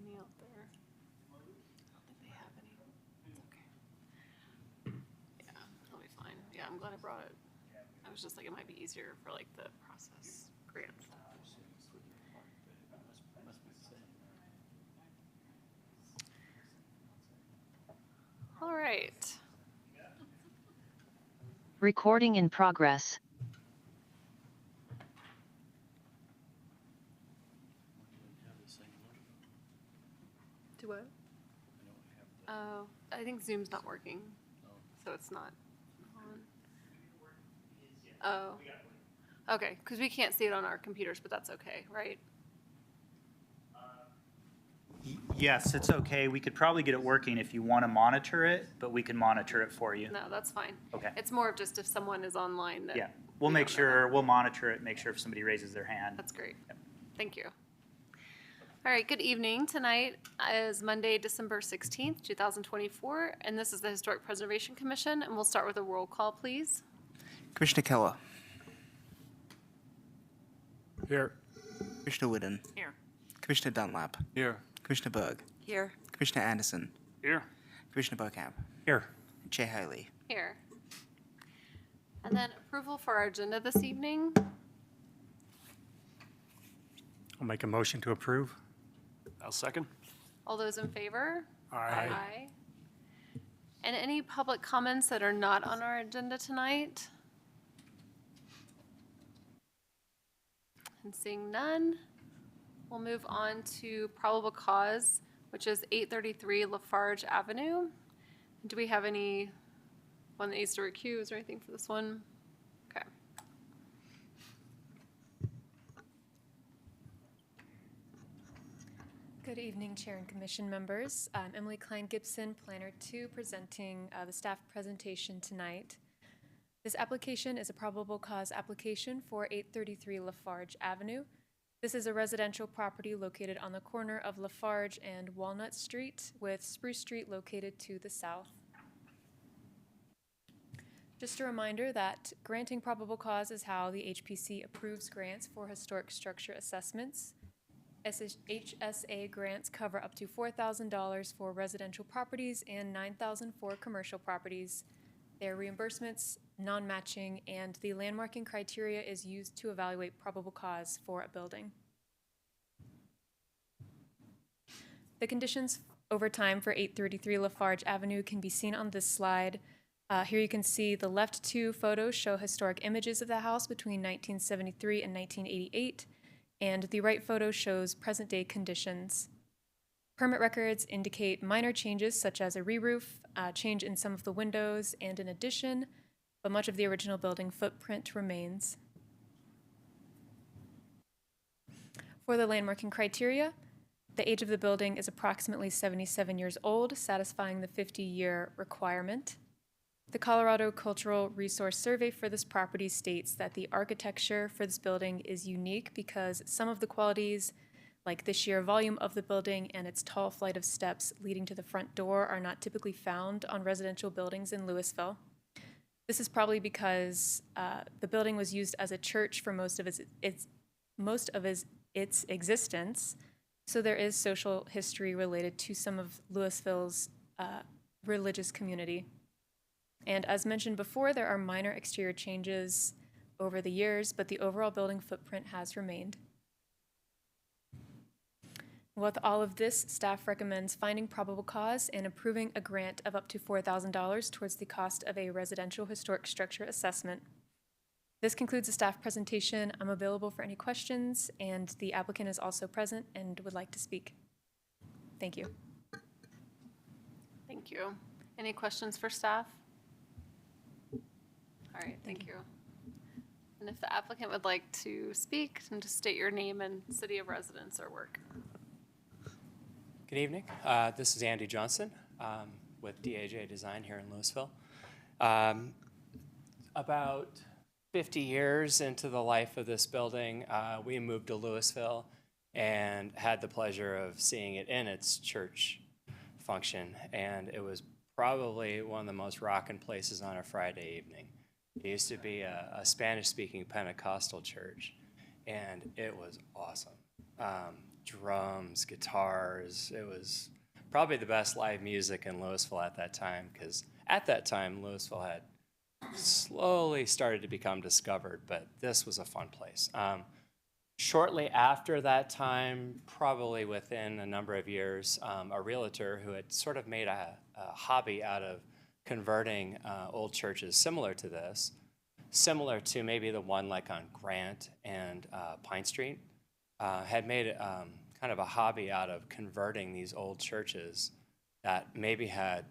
any out there. I don't think they have any. It's okay. Yeah, it'll be fine. Yeah, I'm glad I brought it. I was just like, it might be easier for like the process grants. All right. Recording in progress. Do what? Oh, I think Zoom's not working, so it's not on. Oh, okay, because we can't see it on our computers, but that's okay, right? Yes, it's okay. We could probably get it working if you want to monitor it, but we can monitor it for you. No, that's fine. Okay. It's more of just if someone is online that. Yeah, we'll we make don't know sure, we'll monitor it, make sure if somebody raises their hand. That's great. Yep. Thank you. All right, good evening. Tonight is Monday, December 16th, 2024, and this is the Historic Preservation Commission, and we'll start with a roll call, please. Commissioner Keller. Here. Commissioner Whidden. Here. Commissioner Dunlap. Here. Commissioner Berg. Here. Commissioner Anderson. Here. Commissioner Beaucamp. Here. Chair Haley. Here. And then approval for our agenda this evening. I'll make a motion to approve. I'll second. All those in favor? Aye. And any public comments that are not on our agenda tonight? And seeing none, we'll move on to probable cause, which is 833 Lafarge Avenue. Do we have any one that needs to recuse or anything for this one? Okay. Good evening, Chair and Commission members. I'm Emily Klein-Gibson, Planner 2, presenting the staff presentation tonight. This application is a probable cause application for 833 Lafarge Avenue. This is a residential property located on the corner of Lafarge and Walnut Street, with Spruce Street located to the south. Just a reminder that granting probable cause is how the HPC approves grants for historic structure assessments. HSA grants cover up to $4,000 for residential properties and $9,000 for commercial properties. Their reimbursements, non-matching, and the landmarking criteria is used to evaluate probable cause for a building. The conditions over time for 833 Lafarge Avenue can be seen on this slide. Here you can see the left two photos show historic images of the house between 1973 and 1988, and the right photo shows present-day conditions. Permit records indicate minor changes such as a re-roof, change in some of the windows, and an addition, but much of the original building footprint remains. For the landmarking criteria, the age of the building is approximately 77 years old, satisfying the 50-year requirement. The Colorado Cultural Resource Survey for this property states that the architecture for this building is unique because some of the qualities, like the sheer volume of the building and its tall flight of steps leading to the front door, are not typically found on residential buildings in Louisville. This is probably because the building was used as a church for most of its existence, so there is social history related to some of Louisville's religious community. And as mentioned before, there are minor exterior changes over the years, but the overall building footprint has remained. With all of this, staff recommends finding probable cause and approving a grant of up to $4,000 towards the cost of a residential historic structure assessment. This concludes the staff presentation. I'm available for any questions, and the applicant is also present and would like to speak. Thank you. Thank you. Any questions for staff? All right, thank you. And if the applicant would like to speak, and just state your name and city of residence or work. Good evening. This is Andy Johnson with DAJ Design here in Louisville. About 50 years into the life of this building, we moved to Louisville and had the pleasure of seeing it in its church function. And it was probably one of the most rockin' places on a Friday evening. It used to be a Spanish-speaking Pentecostal church, and it was awesome. drums, guitars. It was probably the best live music in Louisville at that time, because at that time, Louisville had slowly started to become discovered, but this was a fun place. Shortly after that time, probably within a number of years, a realtor who had sort of made a hobby out of converting old churches similar to this, similar to maybe the one like on Grant and Pine Street, had made kind of a hobby out of converting these old churches that maybe had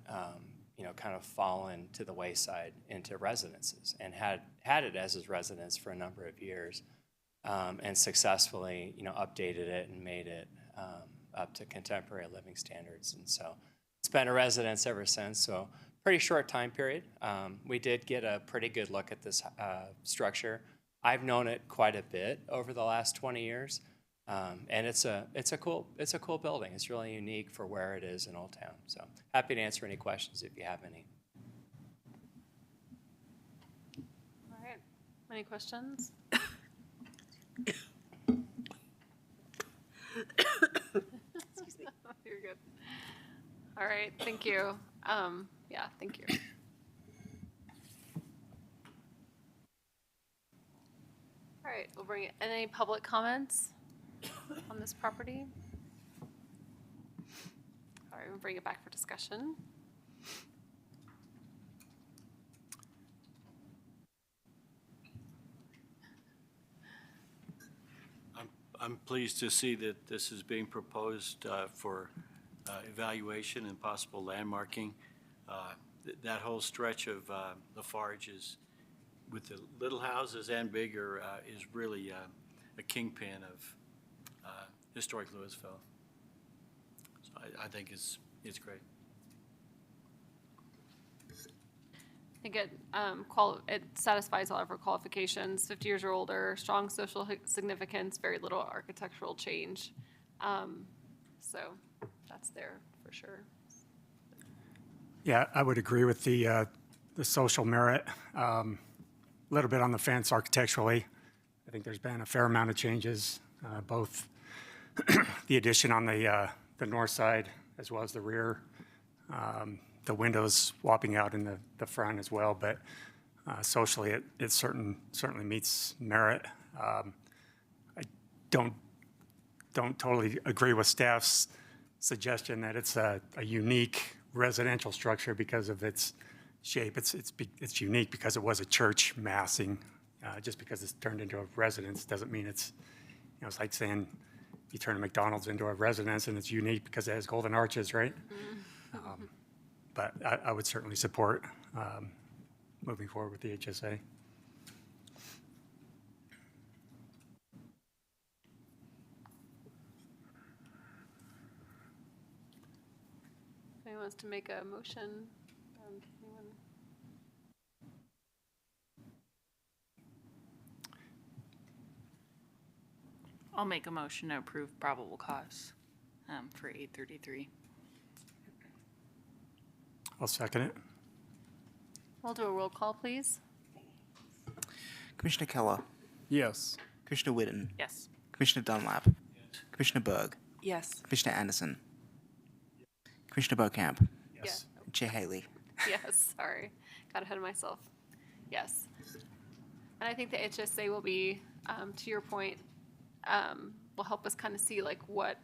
kind of fallen to the wayside into residences, and had it as his residence for a number of years, and successfully updated it and made it up to contemporary living standards. And so it's been a residence ever since. So pretty short time period. We did get a pretty good look at this structure. I've known it quite a bit over the last 20 years. And it's a cool building. It's really unique for where it is in Old Town. So happy to answer any questions if you have any. All right. Any questions? Excuse me. You're good. All right. Thank you. Yeah, thank you. All right. We'll bring it. Any public comments on this property? All right. We'll bring it back for discussion. I'm pleased to see that this is being proposed for evaluation and possible landmarking. That whole stretch of Lafarge is, with the little houses and bigger, is really a kingpin of historic Louisville. So I think it's great. I think it satisfies all of our qualifications, 50 years or older, strong social significance, very little architectural change. So that's there for sure. Yeah, I would agree with the social merit. A little bit on the fence architecturally. I think there's been a fair amount of changes, both the addition on the north side as well as the rear. The windows swapping out in the front as well, but socially it certainly meets merit. I don't totally agree with staff's suggestion that it's a unique residential structure because of its shape. It's unique because it was a church massing. Just because it's turned into a residence doesn't mean it's like saying you turn a McDonald's into a residence and it's unique because it has golden arches, right? Mm-hmm. But I would certainly support moving forward with the HSA. If anyone wants to make a motion, anyone? I'll make a motion to approve probable cause for 833. I'll second it. We'll do a roll call, please. Commissioner Keller, Yes. Commissioner Whitten, Yes. Commissioner Dunlap, Commissioner Berg, Yes. Commissioner Anderson, Commissioner Beaucamp, Yes. Chair Haley. Yes, sorry. Got ahead of myself. Yes. And I think the HSA will be, to your point, will help us kind of see like what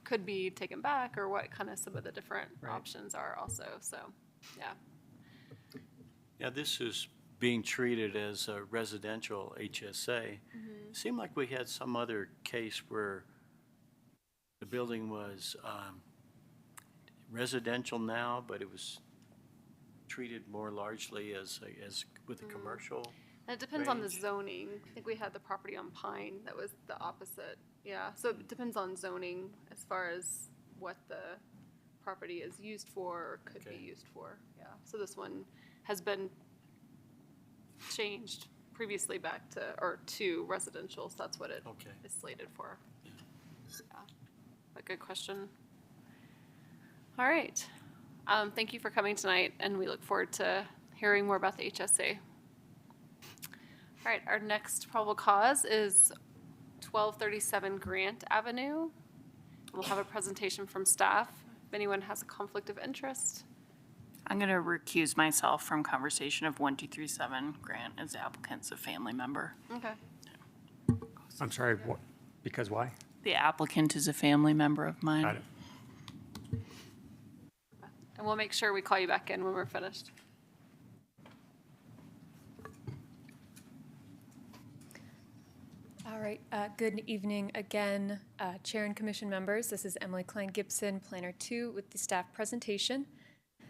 could be taken back or what kind of some of the different options are also. So, yeah. Yeah, this is being treated as a residential HSA. Mm-hmm. It seemed like we had some other case where the building was residential now, but it was treated more largely as with a commercial. And it depends on the range. zoning. I think we had the property on Pine that was the opposite. Yeah, so it depends on zoning as far as what the property is used for or could be used for. Yeah, so this one has been changed previously back to residential, so that's what it is slated for. Yeah, a good question. All right, thank you for coming tonight, and we look forward to hearing more about the HSA. All right, our next probable cause is 1237 Grant Avenue. We'll have a presentation from staff. If anyone has a conflict of interest. I'm going to recuse myself from conversation of 1237 Grant as the applicant's a family member. Okay. I'm sorry, what, because why? The applicant is a family member of mine. Got it. And we'll make sure we call you back in when we're finished. All right, good evening again, Chair and Commission members. This is Emily Klein-Gibson, Planner 2, with the staff presentation.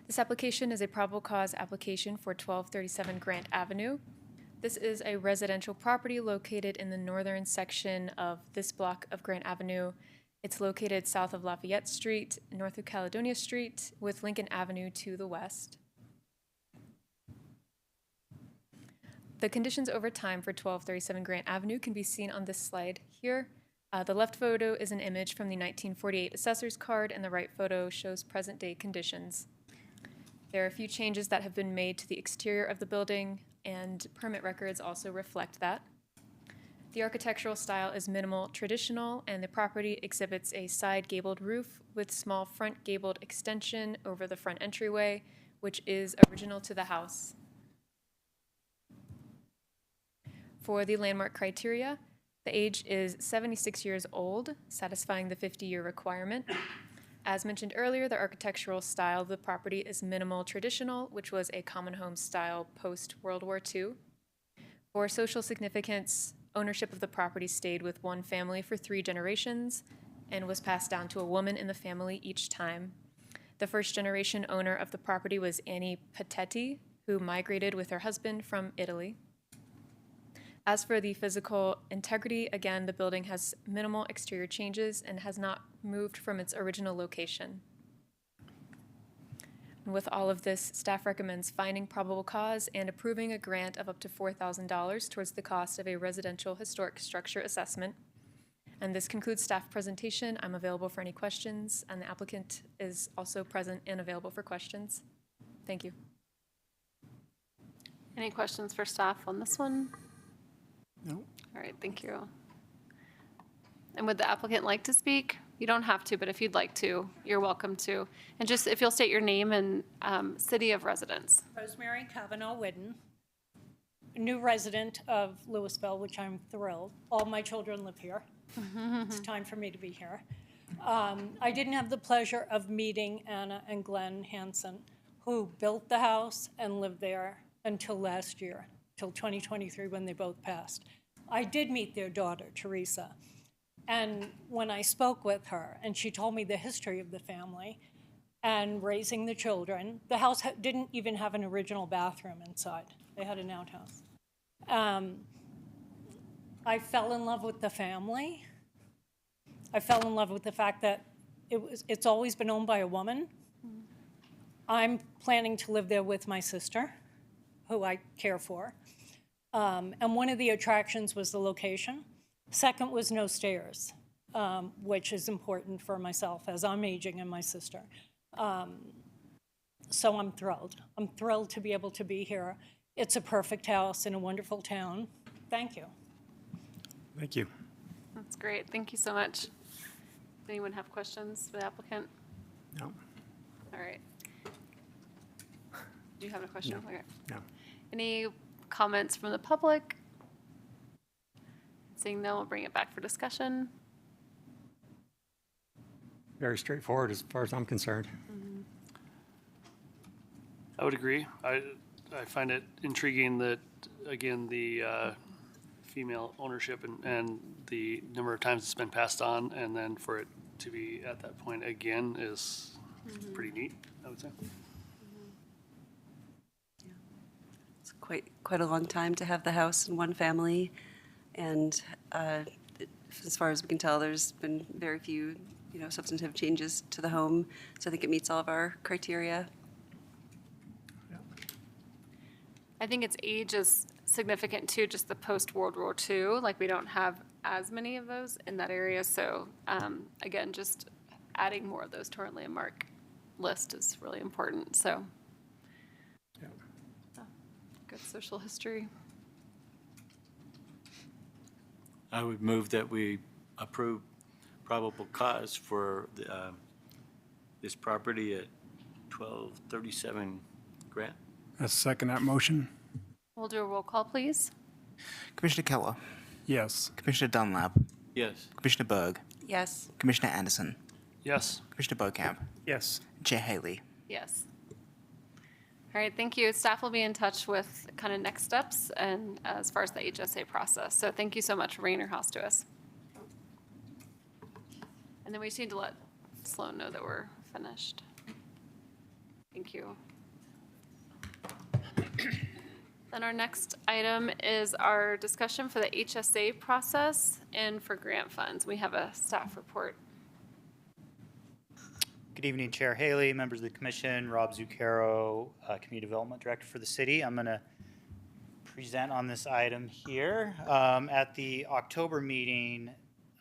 This application is a probable cause application for 1237 Grant Avenue. This is a residential property located in the northern section of this block of Grant Avenue. It's located south of Lafayette Street, north of Caledonia Street, with Lincoln Avenue to the west. The conditions over time for 1237 Grant Avenue can be seen on this slide here. The left photo is an image from the 1948 assessor's card, and the right photo shows present-day conditions. There are a few changes that have been made to the exterior of the building, and permit records also reflect that. The architectural style is minimal traditional, and the property exhibits a side gabled roof with small front gabled extension over the front entryway, which is original to the house. For the landmark criteria, the age is 76 years old, satisfying the 50-year requirement. As mentioned earlier, the architectural style of the property is minimal traditional, which was a common home style post-World War II. For social significance, ownership of the property stayed with one family for 3 generations and was passed down to a woman in the family each time. The first generation owner of the property was Annie Patetti, who migrated with her husband from Italy. As for the physical integrity, again, the building has minimal exterior changes and has not moved from its original location. And with all of this, staff recommends finding probable cause and approving a grant of up to $4,000 towards the cost of a residential historic structure assessment. And this concludes staff presentation. I'm available for any questions, and the applicant is also present and available for questions. Thank you. Any questions for staff on this one? No. All right, thank you. And would the applicant like to speak? You don't have to, but if you'd like to, you're welcome to. And just if you'll state your name and city of residence. Rosemary Kavanaugh Whidden, new resident of Louisville, which I'm thrilled. All my children live here. It's time for me to be here. I didn't have the pleasure of meeting Anna and Glenn Hansen, who built the house and lived there until last year, till 2023 when they both passed. I did meet their daughter, Teresa. And when I spoke with her, and she told me the history of the family and raising the children, the house didn't even have an original bathroom inside. They had an outhouse. I fell in love with the family. I fell in love with the fact that it's always been owned by a woman. I'm planning to live there with my sister, who I care for. And one of the attractions was the location. Second was no stairs, which is important for myself as I'm aging and my sister. So I'm thrilled. I'm thrilled to be able to be here. It's a perfect house in a wonderful town. Thank you. Thank you. That's great. Thank you so much. Anyone have questions for the applicant? No. All right. Do you have a question? No. Okay. No. Any comments from the public? Seeing none, we'll bring it back for discussion. Very straightforward as far as I'm concerned. I would agree. I find it intriguing that, again, the female ownership and the number of times it's been passed on, and then for it to be at that point again is pretty neat, I would say. It's quite a long time to have the house in one family, and as far as we can tell, there's been very few, substantive changes to the home. So I think it meets all of our criteria. I think its age is significant too, just the post-World War II. Like, we don't have as many of those in that area. So again, just adding more of those to our landmark list is really important. So Yeah. good social history. I would move that we approve probable cause for this property at 1237 Grant. I second that motion. We'll do a roll call, please. Commissioner Keller, Yes. Commissioner Dunlap, Yes. Commissioner Berg, Yes. Commissioner Anderson, Yes. Commissioner Beaucamp, Yes. Chair Haley. Yes. All right, thank you. Staff will be in touch with kind of next steps and as far as the HSA process. So thank you so much for bringing your house to us. And then we just need to let Sloan know that we're finished. Thank you. Then our next item is our discussion for the HSA process and for grant funds. We have a staff report. Good evening, Chair Haley, members of the commission, Rob Zucchero, Community Development Director for the city. I'm going to present on this item here. At the October meeting,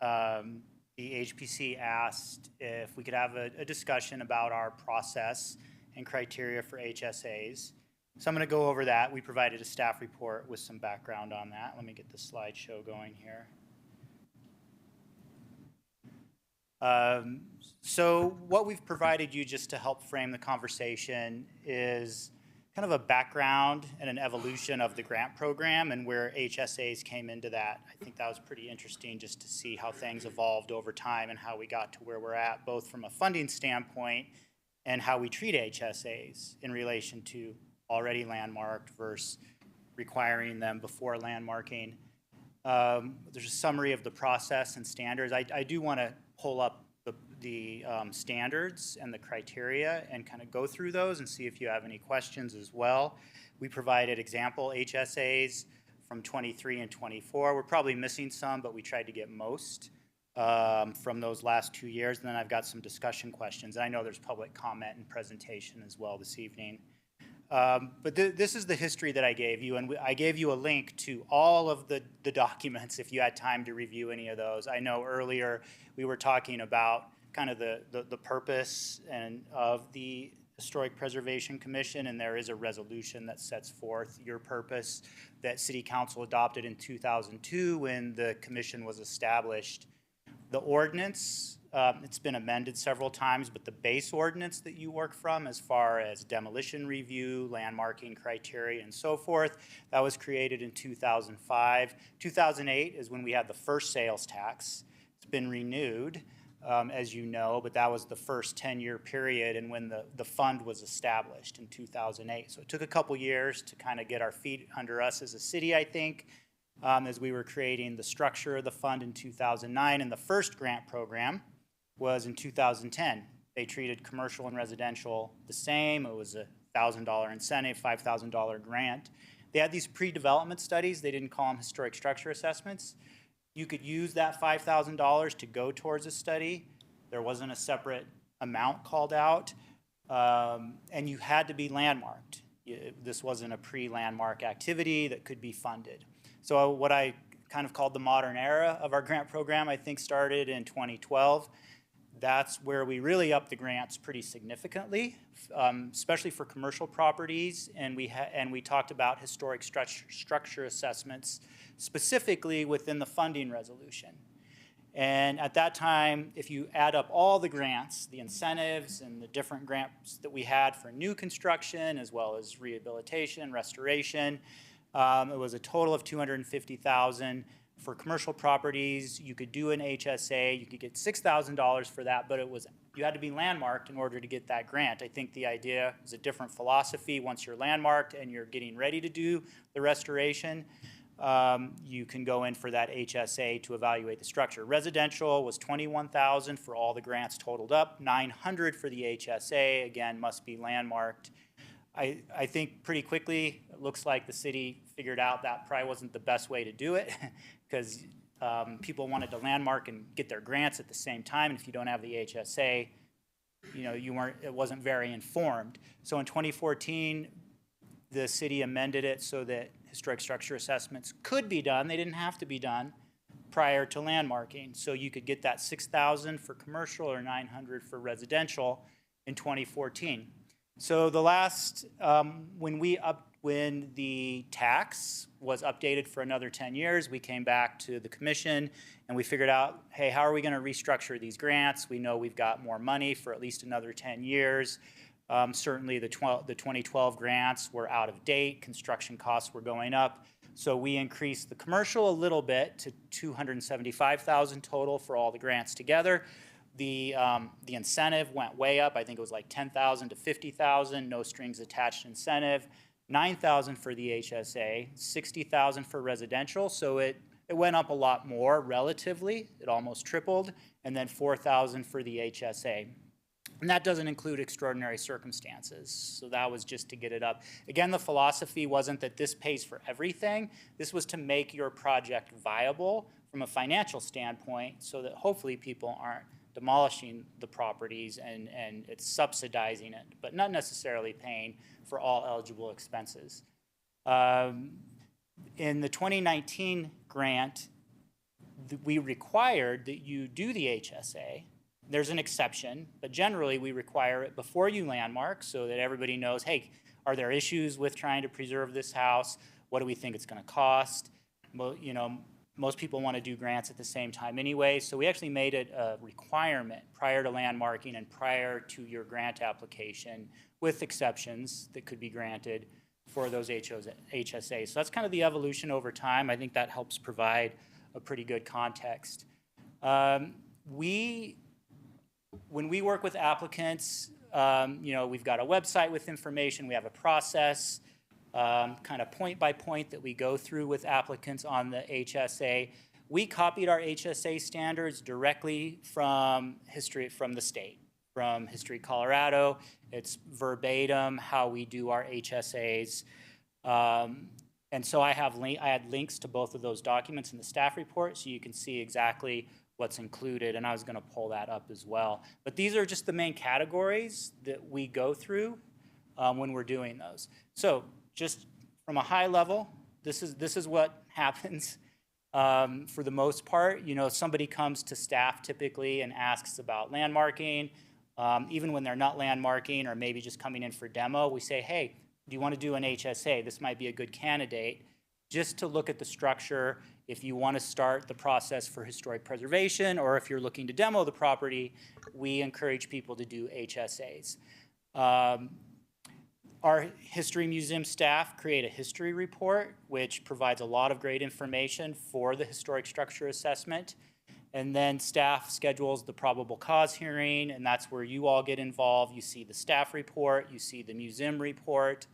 the HPC asked if we could have a discussion about our process and criteria for HSAs. So I'm going to go over that. We provided a staff report with some background on that. Let me get the slideshow going here. So what we've provided you just to help frame the conversation is kind of a background and an evolution of the grant program and where HSAs came into that. I think that was pretty interesting just to see how things evolved over time and how we got to where we're at, both from a funding standpoint and how we treat HSAs in relation to already landmarked versus requiring them before landmarking. There's a summary of the process and standards. I do want to pull up the standards and the criteria and kind of go through those and see if you have any questions as well. We provided example HSAs from 23 and 24. We're probably missing some, but we tried to get most from those last 2 years. And then I've got some discussion questions. I know there's public comment and presentation as well this evening. But this is the history that I gave you, and I gave you a link to all of the documents if you had time to review any of those. I know earlier we were talking about kind of the purpose and of the Historic Preservation Commission, and there is a resolution that sets forth your purpose that City Council adopted in 2002 when the commission was established. The ordinance, it's been amended several times, but the base ordinance that you work from as far as demolition review, landmarking criteria, and so forth, that was created in 2005. 2008 is when we had the first sales tax. It's been renewed, as you know, but that was the first 10-year period and when the fund was established in 2008. So it took a couple years to kind of get our feet under us as a city, I think, as we were creating the structure of the fund in 2009. And the first grant program was in 2010. They treated commercial and residential the same. It was a $1,000 incentive, $5,000 grant. They had these pre-development studies. They didn't call them historic structure assessments. You could use that $5,000 to go towards a study. There wasn't a separate amount called out, and you had to be landmarked. This wasn't a pre-landmark activity that could be funded. So what I kind of called the modern era of our grant program, I think started in 2012. That's where we really upped the grants pretty significantly, especially for commercial properties, and we talked about historic structure assessments specifically within the funding resolution. And at that time, if you add up all the grants, the incentives and the different grants that we had for new construction as well as rehabilitation, restoration, it was a total of $250,000. For commercial properties, you could do an HSA, you could get $6,000 for that, but you had to be landmarked in order to get that grant. I think the idea is a different philosophy. Once you're landmarked and you're getting ready to do the restoration, you can go in for that HSA to evaluate the structure. Residential was $21,000 for all the grants totaled up, $900 for the HSA, again, must be landmarked. I think pretty quickly, it looks like the city figured out that probably wasn't the best way to do it because people wanted to landmark and get their grants at the same time. And if you don't have the HSA, it wasn't very informed. So in 2014, the city amended it so that historic structure assessments could be done. They didn't have to be done prior to landmarking. So you could get that $6,000 for commercial or $900 for residential in 2014. So the last, when we when the tax was updated for another 10 years, we came back to the commission and we figured out, hey, how are we going to restructure these grants? We know we've got more money for at least another 10 years. Certainly the 2012 grants were out of date. Construction costs were going up. So we increased the commercial a little bit to $275,000 total for all the grants together. The incentive went way up. I think it was like $10,000 to $50,000, no strings attached incentive. $9,000 for the HSA, $60,000 for residential. So it went up a lot more relatively. It almost tripled. And then $4,000 for the HSA. And that doesn't include extraordinary circumstances. So that was just to get it up. Again, the philosophy wasn't that this pays for everything. This was to make your project viable from a financial standpoint so that hopefully people aren't demolishing the properties and it's subsidizing it, but not necessarily paying for all eligible expenses. In the 2019 grant, we required that you do the HSA. There's an exception, but generally we require it before you landmark so that everybody knows, hey, are there issues with trying to preserve this house? What do we think it's going to cost? Well, you know, most people want to do grants at the same time anyway, so we actually made it a requirement prior to landmarking and prior to your grant application with exceptions that could be granted for those HSAs. So that's kind of the evolution over time. I think that helps provide a pretty good context. When we work with applicants, you know, we've got a website with information, we have a process, kind of point by point that we go through with applicants on the HSA. We copied our HSA standards directly from the state, from History Colorado. It's verbatim how we do our HSAs. And so I had links to both of those documents in the staff report so you can see exactly what's included, and I was going to pull that up as well. But these are just the main categories that we go through when we're doing those. So just from a high level, this is what happens for the most part. You know, somebody comes to staff typically and asks about landmarking. Even when they're not landmarking or maybe just coming in for demo, we say, hey, do you want to do an HSA? This might be a good candidate just to look at the structure. If you want to start the process for historic preservation or if you're looking to demo the property, we encourage people to do HSAs. Our history museum staff create a history report, which provides a lot of great information for the historic structure assessment. And then staff schedules the probable cause hearing, and that's where you all get involved. You see the staff report, you see the museum report.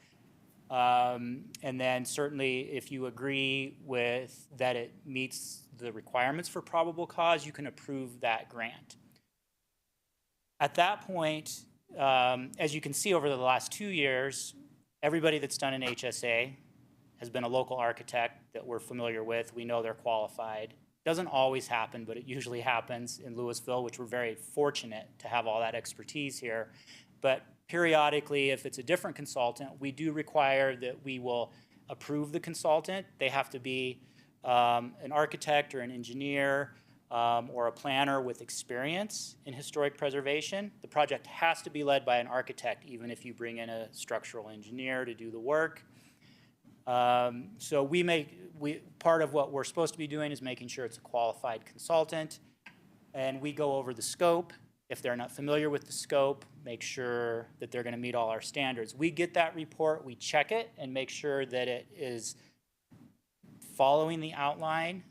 And then certainly if you agree with that it meets the requirements for probable cause, you can approve that grant. At that point, as you can see over the last 2 years, everybody that's done an HSA has been a local architect that we're familiar with. We know they're qualified. Doesn't always happen, but it usually happens in Louisville, which we're very fortunate to have all that expertise here. But periodically, if it's a different consultant, we do require that we will approve the consultant. They have to be an architect or an engineer or a planner with experience in historic preservation. The project has to be led by an architect, even if you bring in a structural engineer to do the work. So part of what we're supposed to be doing is making sure it's a qualified consultant, and we go over the scope. If they're not familiar with the scope, make sure that they're going to meet all our standards. We get that report, we check it, and make sure that it is following the outline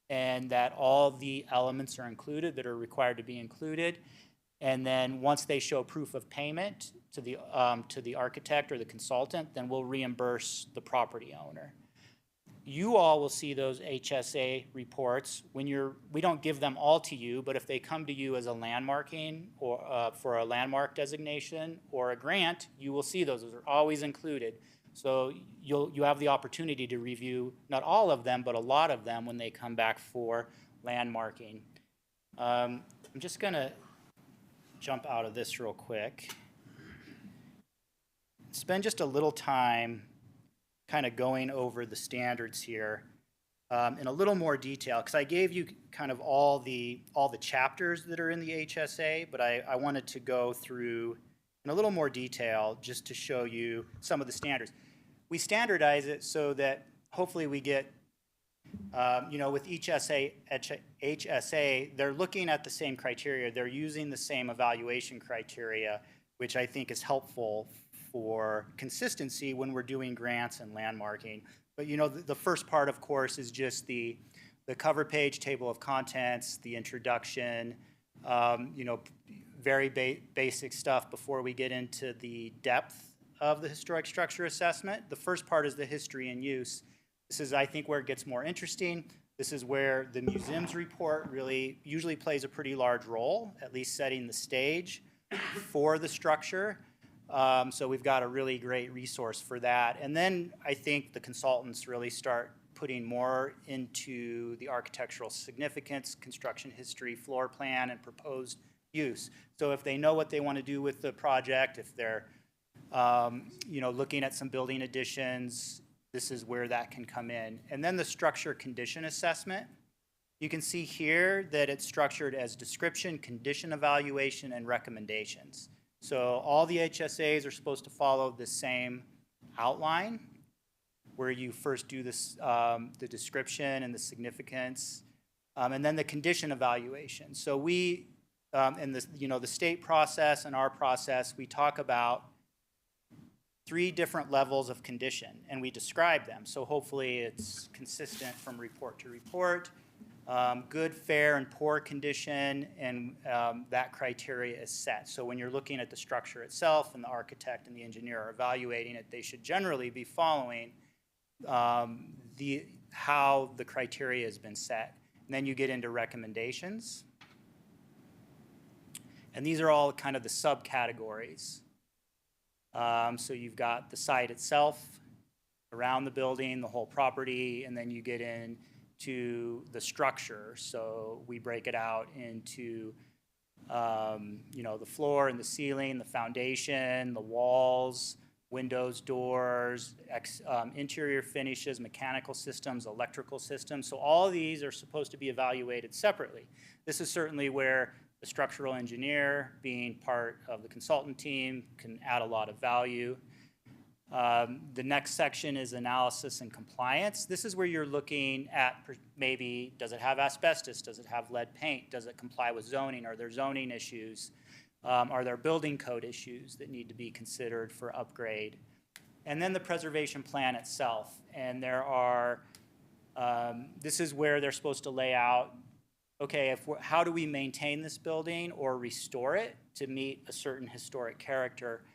and that all the elements are included that are required to be included. And then once they show proof of payment to the architect or the consultant, then we'll reimburse the property owner. You all will see those HSA reports we don't give them all to you, but if they come to you as a landmarking or for a landmark designation or a grant, you will see those. Those are always included. So you have the opportunity to review not all of them, but a lot of them when they come back for landmarking. I'm just going to jump out of this real quick. Spend just a little time kind of going over the standards here in a little more detail, because I gave you kind of all the chapters that are in the HSA, but I wanted to go through in a little more detail just to show you some of the standards. we standardize it so that hopefully we get, with each HSA, they're looking at the same criteria. They're using the same evaluation criteria, which I think is helpful for consistency when we're doing grants and landmarking. But, the first part, of course, is just the cover page, table of contents, the introduction, very basic stuff before we get into the depth of the historic structure assessment. The first part is the history and use. This is, I think, where it gets more interesting. This is where the museum's report really usually plays a pretty large role, at least setting the stage for the structure. So we've got a really great resource for that. And then I think the consultants really start putting more into the architectural significance, construction history, floor plan, and proposed use. So if they know what they want to do with the project, if they're looking at some building additions, this is where that can come in. And then the structure condition assessment. You can see here that it's structured as description, condition evaluation, and recommendations. So all the HSAs are supposed to follow the same outline, where you first do this, the description and the significance, and then the condition evaluation. So we, in the state process and our process, we talk about 3 different levels of condition, and we describe them. So hopefully it's consistent from report to report. Good, fair, and poor condition, and that criteria is set. So when you're looking at the structure itself and the architect and the engineer are evaluating it, they should generally be following how the criteria has been set. And then you get into recommendations. And these are all kind of the subcategories. So you've got the site itself, around the building, the whole property, and then you get into the structure. So we break it out into, the floor and the ceiling, the foundation, the walls, windows, doors, interior finishes, mechanical systems, electrical systems. So all of these are supposed to be evaluated separately. This is certainly where the structural engineer, being part of the consultant team, can add a lot of value. The next section is analysis and compliance. This is where you're looking at maybe, does it have asbestos? Does it have lead paint? Does it comply with zoning? Are there zoning issues? Are there building code issues that need to be considered for upgrade? And then the preservation plan itself. And there are, this is where they're supposed to lay out, okay, how do we maintain this building or restore it to meet a certain historic character?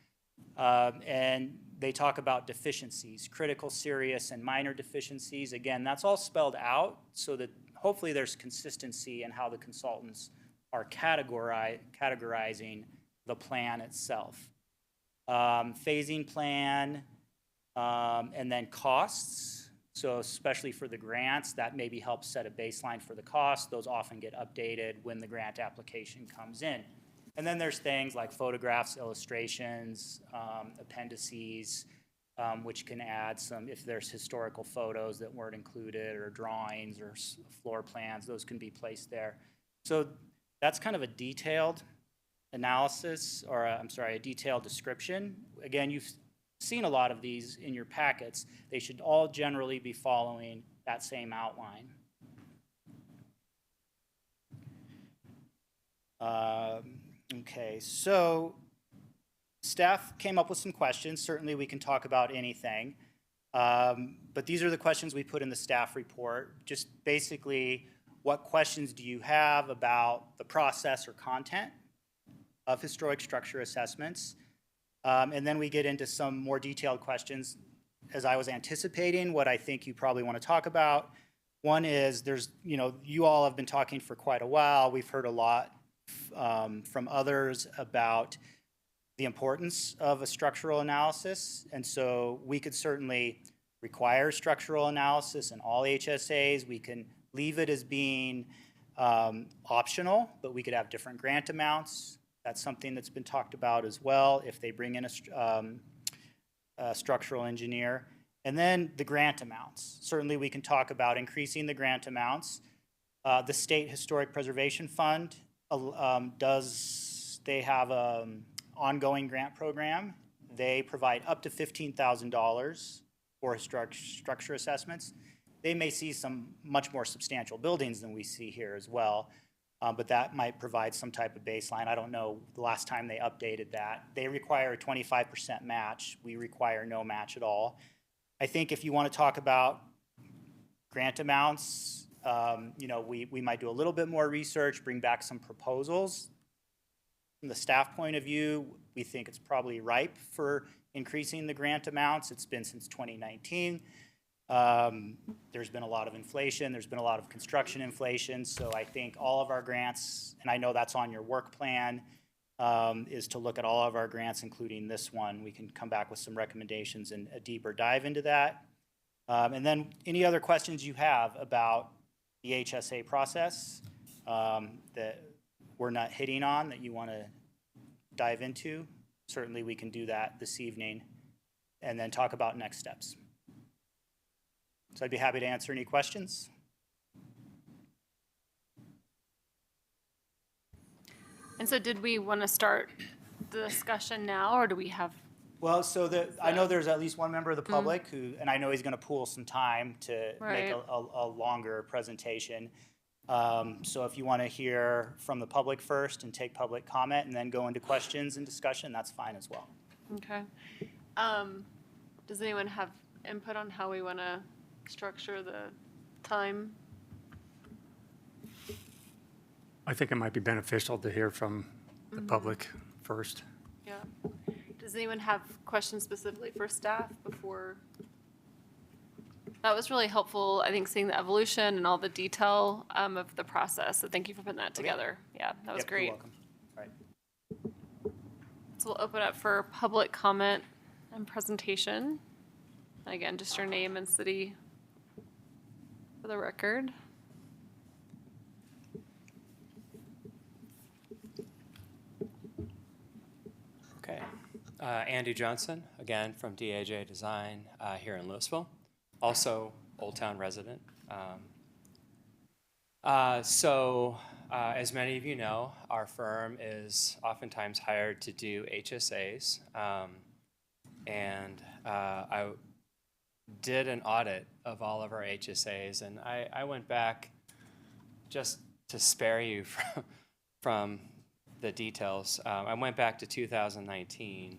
And they talk about deficiencies, critical, serious, and minor deficiencies. Again, that's all spelled out so that hopefully there's consistency in how the consultants are categorizing the plan itself. Phasing plan, and then costs. So especially for the grants, that maybe helps set a baseline for the cost. Those often get updated when the grant application comes in. And then there's things like photographs, illustrations, appendices, which can add some, if there's historical photos that weren't included, or drawings or floor plans, those can be placed there. So that's kind of a detailed analysis, or a detailed description. Again, you've seen a lot of these in your packets. They should all generally be following that same outline. Okay, so staff came up with some questions. Certainly we can talk about anything, but these are the questions we put in the staff report. Just basically, what questions do you have about the process or content of historic structure assessments? And then we get into some more detailed questions. As I was anticipating, what I think you probably want to talk about. One is you all have been talking for quite a while. We've heard a lot from others about the importance of a structural analysis. And so we could certainly require structural analysis in all HSAs. We can leave it as being optional, but we could have different grant amounts. That's something that's been talked about as well, if they bring in a structural engineer. And then the grant amounts. Certainly we can talk about increasing the grant amounts. The State Historic Preservation Fund, they have an ongoing grant program. They provide up to $15,000 forest structure assessments. They may see some much more substantial buildings than we see here as well, but that might provide some type of baseline. I don't know the last time they updated that. They require a 25% match. We require no match at all. I think if you want to talk about grant amounts, you know, we might do a little bit more research, bring back some proposals. From the staff point of view, we think it's probably ripe for increasing the grant amounts. It's been since 2019. There's been a lot of inflation. There's been a lot of construction inflation. So I think all of our grants, and I know that's on your work plan, is to look at all of our grants, including this one. We can come back with some recommendations and a deeper dive into that. And then any other questions you have about the HSA process that we're not hitting on that you want to dive into, certainly we can do that this evening and then talk about next steps. So I'd be happy to answer any questions. And so did we want to start the discussion now, or do we have? Well, so I know there's at least one member of the public who, and I know he's going to pool some time to make a longer presentation. So if you want to hear from the public first and take public comment and then go into questions and discussion, that's fine as well. Okay. Does anyone have input on how we want to structure the time? I think it might be beneficial to hear from the public first. Yeah. Does anyone have questions specifically for staff before? That was really helpful, I think, seeing the evolution and all the detail of the process. So thank you for putting that together. Yeah, that was Yep, great. You're welcome. All right. So we'll open up for public comment and presentation. Again, just your name and city for the record. Okay. Andy Johnson, again, from DAJ Design here in Louisville. Also, Old Town resident. As many of you know, our firm is oftentimes hired to do HSAs. I did an audit of all of our HSAs, and I went back just to spare you from the details. I went back to 2019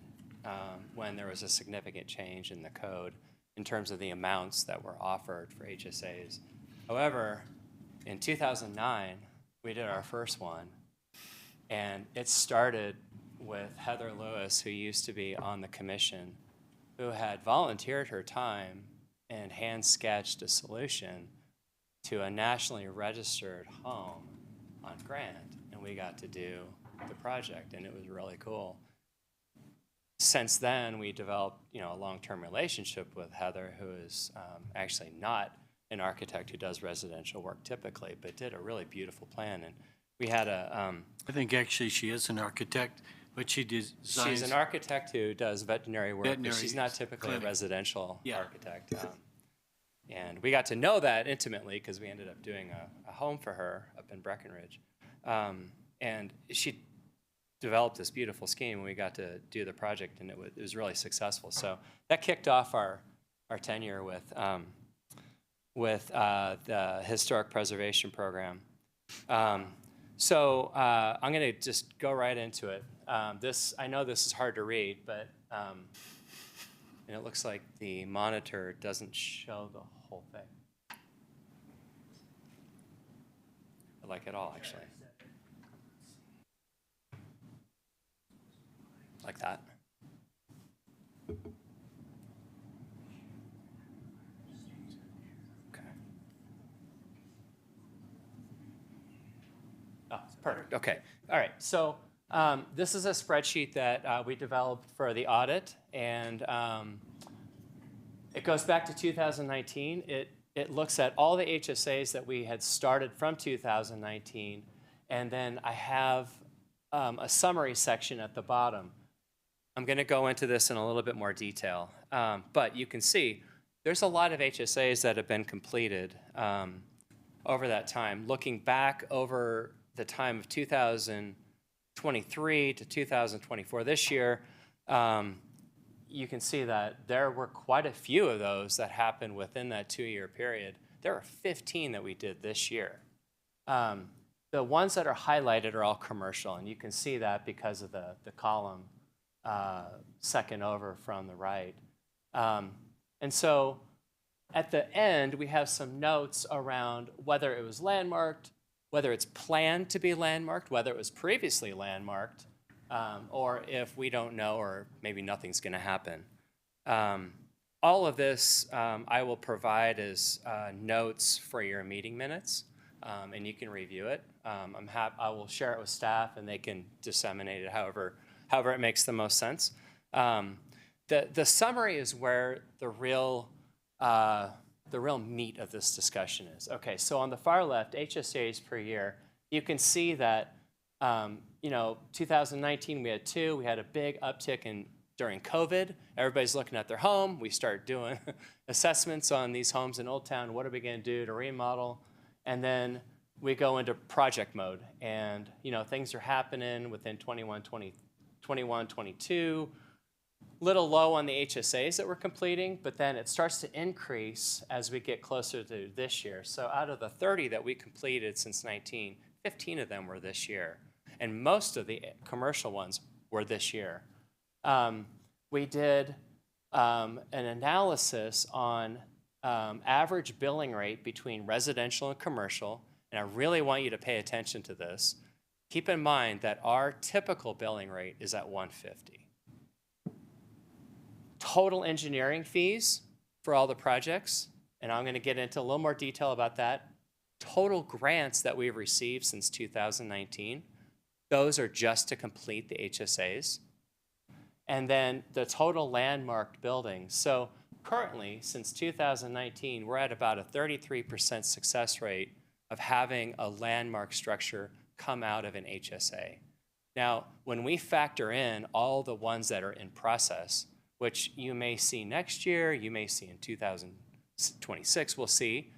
when there was a significant change in the code in terms of the amounts that were offered for HSAs. However, in 2009, we did our first one, and it started with Heather Lewis, who used to be on the commission, who had volunteered her time and hand-sketched a solution to a nationally registered home on Grant, and we got to do the project, and it was really cool. Since then, we developed, a long-term relationship with Heather, who is actually not an architect who does residential work typically, but did a really beautiful plan. And we had a. I think actually she is an architect, but she designs. She's an architect who does veterinary work, but she's not typically a residential architect. And we got to know that intimately because we ended up doing a home for her up in Breckenridge. And she developed this beautiful scheme, and we got to do the project, and it was really successful. So that kicked off our tenure with the Historic Preservation Program. I'm going to just go right into it. I know this is hard to read, but and it looks like the monitor doesn't show the whole thing. Like at all, actually. Like that. Okay. Oh, perfect. Okay. All right. So this is a spreadsheet that we developed for the audit, and it goes back to 2019. It looks at all the HSAs that we had started from 2019, and then I have a summary section at the bottom. I'm going to go into this in a little bit more detail, but you can see there's a lot of HSAs that have been completed over that time. Looking back over the time of 2023 to 2024, this year, you can see that there were quite a few of those that happened within that 2-year period. There are 15 that we did this year. The ones that are highlighted are all commercial, and you can see that because of the column second over from the right. And so at the end, we have some notes around whether it was landmarked, whether it's planned to be landmarked, whether it was previously landmarked, or if we don't know, or maybe nothing's going to happen. All of this I will provide as notes for your meeting minutes, and you can review it. I will share it with staff, and they can disseminate it however it makes the most sense. The summary is where the real meat of this discussion is. Okay, so on the far left, HSAs per year, you can see that 2019 we had 2. We had a big uptick during COVID. Everybody's looking at their home. We start doing assessments on these homes in Old Town. What are we going to do to remodel? And then we go into project mode, and things are happening within 21, 22. Little low on the HSAs that we're completing, but then it starts to increase as we get closer to this year. So out of the 30 that we completed since 19, 15 of them were this year. And most of the commercial ones were this year. We did an analysis on average billing rate between residential and commercial, and I really want you to pay attention to this. Keep in mind that our typical billing rate is at $150. Total engineering fees for all the projects, and I'm going to get into a little more detail about that. Total grants that we've received since 2019, those are just to complete the HSAs. And then the total landmarked buildings. So currently, since 2019, we're at about a 33% success rate of having a landmark structure come out of an HSA. Now, when we factor in all the ones that are in process, which you may see next year, you may see in 2026, we'll see,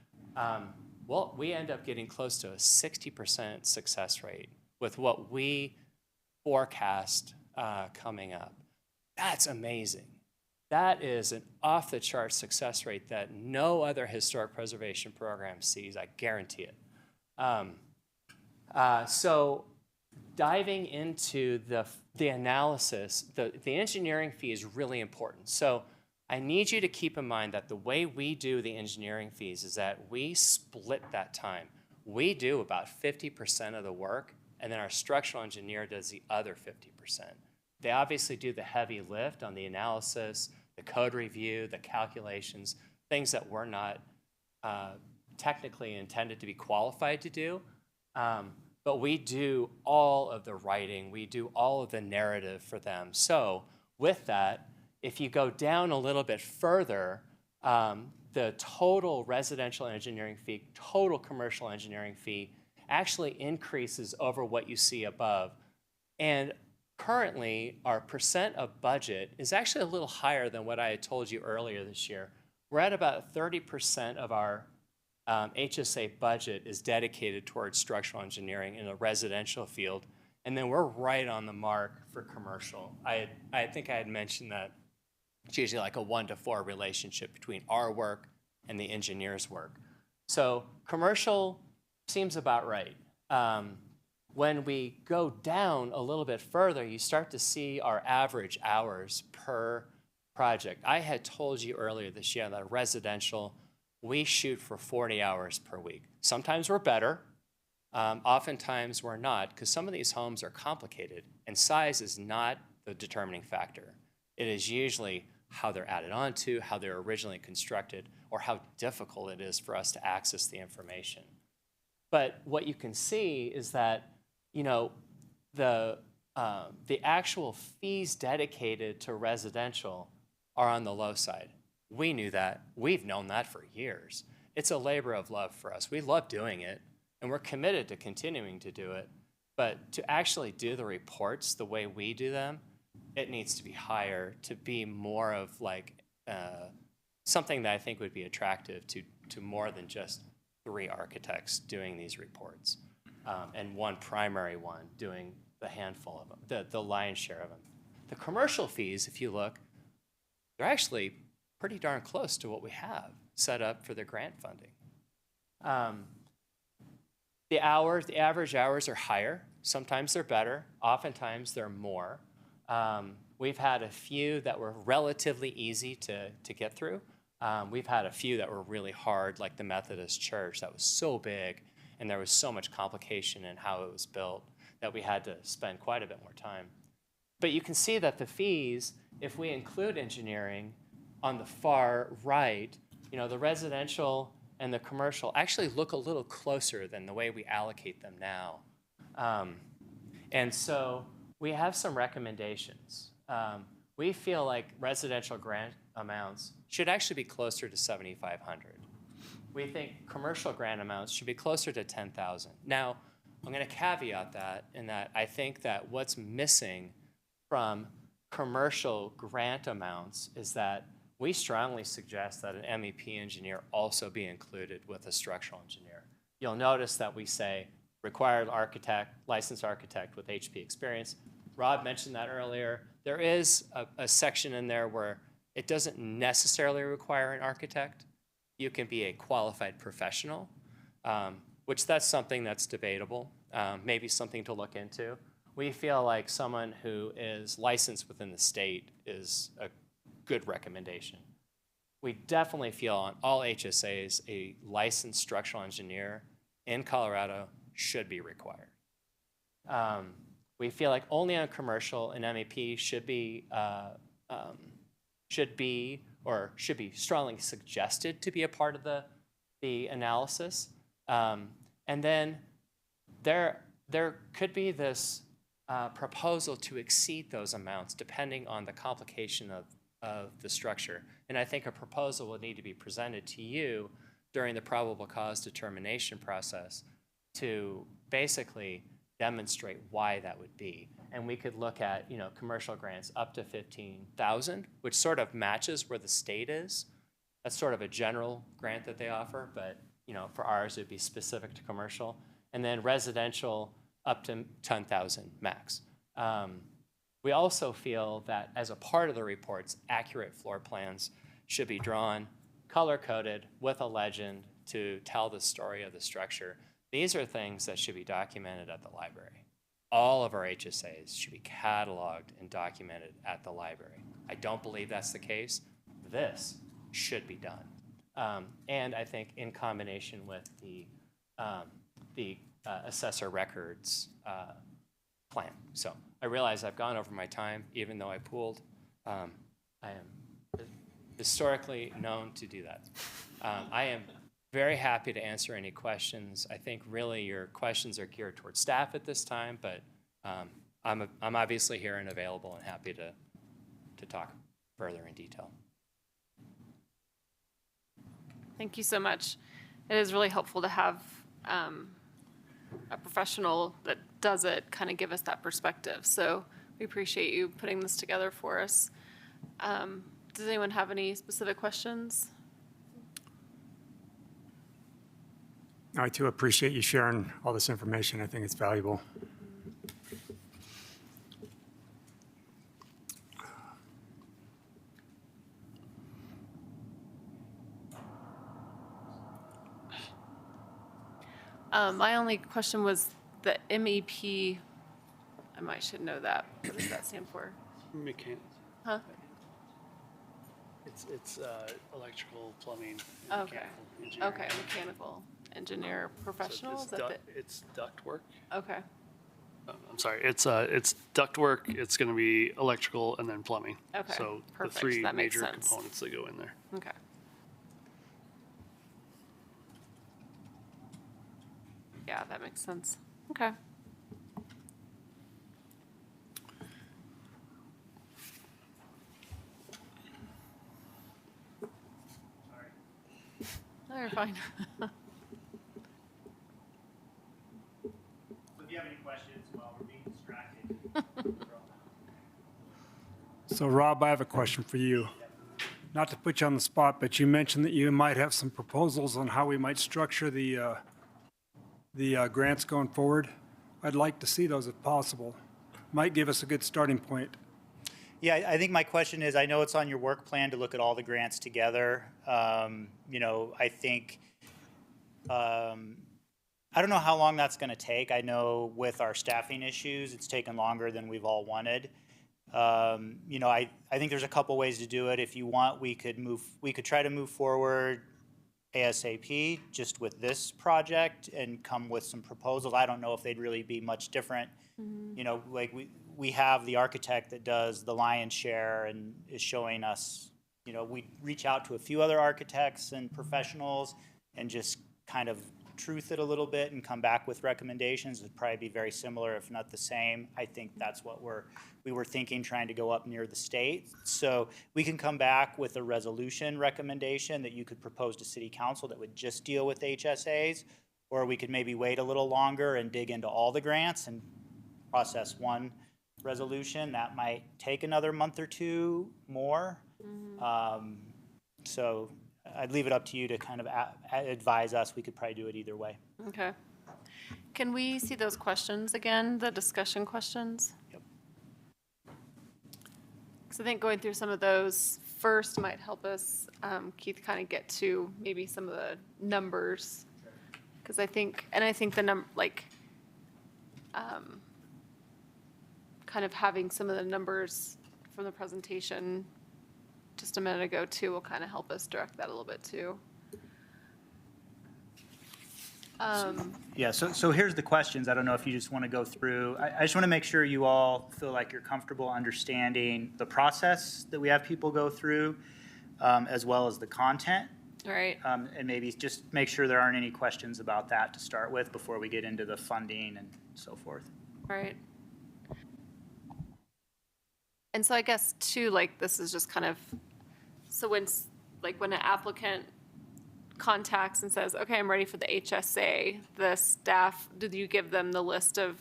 well, we end up getting close to a 60% success rate with what we forecast coming up. That's amazing. That is an off-the-chart success rate that no other historic preservation program sees, I guarantee it. So diving into the analysis, the engineering fee is really important. So I need you to keep in mind that the way we do the engineering fees is that we split that time. We do about 50% of the work, and then our structural engineer does the other 50%. They obviously do the heavy lift on the analysis, the code review, the calculations, things that we're not technically intended to be qualified to do. But we do all of the writing, we do all of the narrative for them. So with that, if you go down a little bit further, the total residential engineering fee, total commercial engineering fee actually increases over what you see above. And currently, our percent of budget is actually a little higher than what I had told you earlier this year. We're at about 30% of our HSA budget is dedicated towards structural engineering in the residential field, and then we're right on the mark for commercial. I think I had mentioned that it's usually like a 1-to-4 relationship between our work and the engineer's work. So commercial seems about right. When we go down a little bit further, you start to see our average hours per project. I had told you earlier this year that residential, we shoot for 40 hours per week. Sometimes we're better, oftentimes we're not, because some of these homes are complicated, and size is not the determining factor. It is usually how they're added onto, how they're originally constructed, or how difficult it is for us to access the information. But what you can see is that, the actual fees dedicated to residential are on the low side. We knew that. We've known that for years. It's a labor of love for us. We love doing it, and we're committed to continuing to do it. But to actually do the reports the way we do them, it needs to be higher to be more of like something that I think would be attractive to more than just 3 architects doing these reports, and one primary one doing the handful of them, the lion's share of them. The commercial fees, if you look, they're actually pretty darn close to what we have set up for the grant funding. The average hours are higher. Sometimes they're better. Oftentimes they're more. We've had a few that were relatively easy to get through. We've had a few that were really hard, like the Methodist Church that was so big and there was so much complication in how it was built that we had to spend quite a bit more time. But you can see that the fees, if we include engineering on the far right, the residential and the commercial actually look a little closer than the way we allocate them now. And so we have some recommendations. We feel like residential grant amounts should actually be closer to $7,500. We think commercial grant amounts should be closer to $10,000. Now, I'm going to caveat that in that I think that what's missing from commercial grant amounts is that we strongly suggest that an MEP engineer also be included with a structural engineer. You'll notice that we say required architect, licensed architect with HP experience. Rob mentioned that earlier. There is a section in there where it doesn't necessarily require an architect. You can be a qualified professional, which that's something that's debatable, maybe something to look into. We feel like someone who is licensed within the state is a good recommendation. We definitely feel on all HSAs, a licensed structural engineer in Colorado should be required. We feel like only on commercial an MEP should be strongly suggested to be a part of the analysis. And then there could be this proposal to exceed those amounts depending on the complication of the structure. And I think a proposal will need to be presented to you during the probable cause determination process to basically demonstrate why that would be. And we could look at, commercial grants up to $15,000, which sort of matches where the state is. That's sort of a general grant that they offer, but for ours it'd be specific to commercial. And then residential up to $10,000 max. We also feel that as a part of the reports, accurate floor plans should be drawn, color-coded with a legend to tell the story of the structure. These are things that should be documented at the library. All of our HSAs should be cataloged and documented at the library. I don't believe that's the case. This should be done. And I think in combination with the assessor records plan. So I realize I've gone over my time, even though I pooled. I am historically known to do that. I am very happy to answer any questions. I think really your questions are geared towards staff at this time, but I'm obviously here and available and happy to talk further in detail. Thank you so much. It is really helpful to have a professional that does it kind of give us that perspective. So we appreciate you putting this together for us. Does anyone have any specific questions? I too appreciate you sharing all this information. I think it's valuable. My only question was the MEP. I should know that. What does that stand for? Mechanic. Huh? It's electrical, plumbing, Okay. mechanical engineering. Okay, mechanical engineer professional. So Is that it's duct work. okay. I'm sorry, it's duct work, it's going to be electrical, and then plumbing. Okay, So perfect. the three That makes major sense. components that go in there. Okay. Yeah, that makes sense. Okay. No, you're fine. If you have any questions while we're being distracted. So Rob, I have a question for you. Not to put you on the spot, but you mentioned that you might have some proposals on how we might structure the grants going forward. I'd like to see those if possible. Might give us a good starting point. Yeah, I think my question is, I know it's on your work plan to look at all the grants together. You know, I think, I don't know how long that's going to take. I know with our staffing issues, it's taken longer than we've all wanted. You know, I think there's a couple ways to do it. If you want, we could try to move forward ASAP just with this project and come with some proposals. I don't know if they'd really be much different. You know, like we have the architect that does the lion's share and is showing us, you know, we reach out to a few other architects and professionals and just kind of truth it a little bit and come back with recommendations. It'd probably be very similar, if not the same. I think that's what we were thinking, trying to go up near the state. So we can come back with a resolution recommendation that you could propose to city council that would just deal with HSAs, or we could maybe wait a little longer and dig into all the grants and process one resolution. That might take another month or two more. So I'd leave it up to you to kind of advise us. We could probably do it either way. Okay. Can we see those questions again, the discussion questions? Yep. Because I think going through some of those first might help us, Keith, kind of get to maybe some of the numbers. Because I think the kind of having some of the numbers from the presentation just a minute ago too will kind of help us direct that a little bit too. Yeah, so here's the questions. I don't know if you just want to go through. I just want to make sure you all feel like you're comfortable understanding the process that we have people go through, as well as the content. All right. And maybe just make sure there aren't any questions about that to start with before we get into the funding and so forth. All right. And so I guess too, like, this is just kind of, so when an applicant contacts and says, okay, I'm ready for the HSA, the staff, did you give them the list of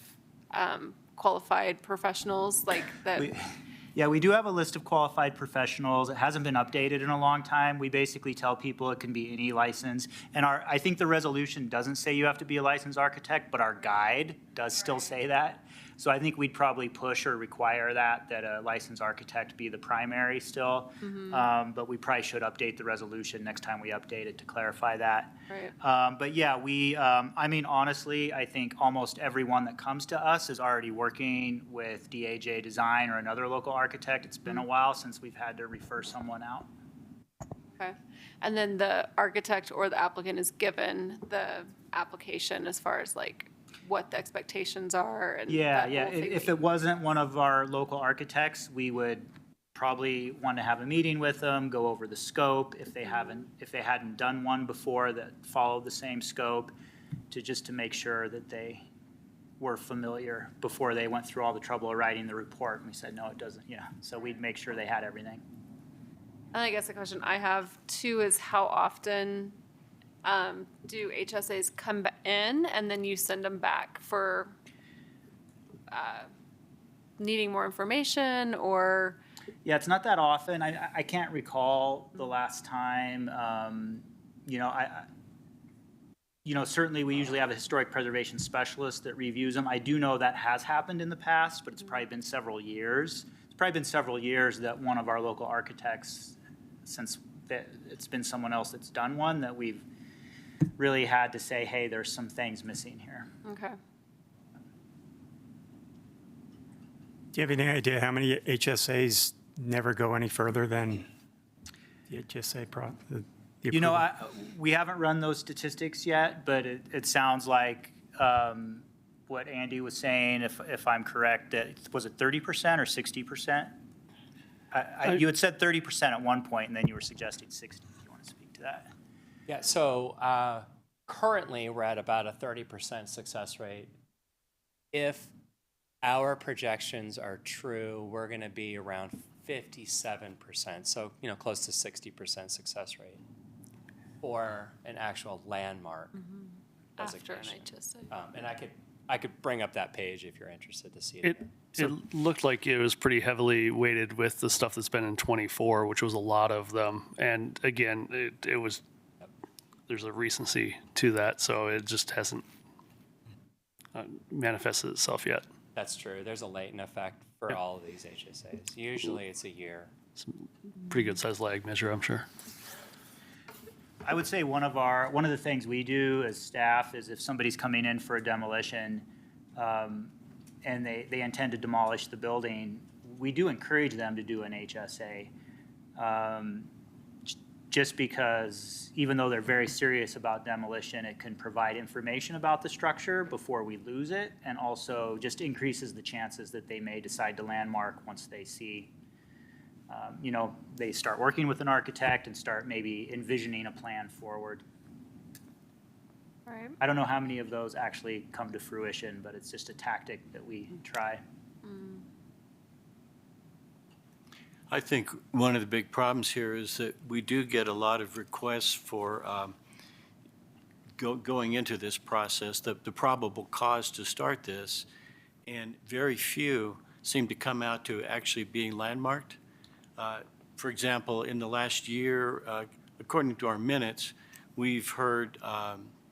qualified professionals like that? Yeah, we do have a list of qualified professionals. It hasn't been updated in a long time. We basically tell people it can be any license. And I think the resolution doesn't say you have to be a licensed architect, but our guide does still say that. So I think we'd probably push or require that a licensed architect be the primary still. But we probably should update the resolution next time we update it to clarify that. Right. But yeah, I mean, honestly, I think almost everyone that comes to us is already working with DAJ Design or another local architect. It's been a while since we've had to refer someone out. Okay. And then the architect or the applicant is given the application as far as like what the expectations are and Yeah. that whole thing. If it wasn't one of our local architects, we would probably want to have a meeting with them, go over the scope if they hadn't done one before that followed the same scope, to make sure that they were familiar before they went through all the trouble of writing the report. And we said, no, it doesn't. Yeah. So we'd make sure they had everything. And I guess the question I have too is how often do HSAs come in and then you send them back for needing more information or? Yeah, it's not that often. I can't recall the last time. Certainly we usually have a historic preservation specialist that reviews them. I do know that has happened in the past, but it's probably been several years. It's probably been several years that one of our local architects, since it's been someone else that's done one, that we've really had to say, hey, there's some things missing here. Okay. Do you have any idea how many HSAs never go any further than the HSA we haven't run those statistics yet, but it sounds like what Andy was saying, if I'm correct, that was it 30% or 60%? You had said 30% at one point, and then you were suggesting 60. Do you want to speak to that? Yeah, so currently we're at about a 30% success rate. If our projections are true, we're going to be around 57%, so close to 60% success rate for an actual landmark After an designation. HSA. And I could bring up that page if you're interested to see it. It looked like it was pretty heavily weighted with the stuff that's been in 24, which was a lot of them. And again, it was, there's a recency to that, so it just hasn't manifested itself yet. That's true. There's a latent effect for all of these HSAs. Usually it's a year. Pretty good sized lag measure, I'm sure. I would say one of the things we do as staff is if somebody's coming in for a demolition, and they intend to demolish the building, we do encourage them to do an HSA. Just because even though they're very serious about demolition, it can provide information about the structure before we lose it, and also just increases the chances that they may decide to landmark once they see, they start working with an architect and start maybe envisioning a plan forward. All right. I don't know how many of those actually come to fruition, but it's just a tactic that we try. I think one of the big problems here is that we do get a lot of requests for going into this process, the probable cause to start this, and very few seem to come out to actually being landmarked. For example, in the last year, according to our minutes, we've heard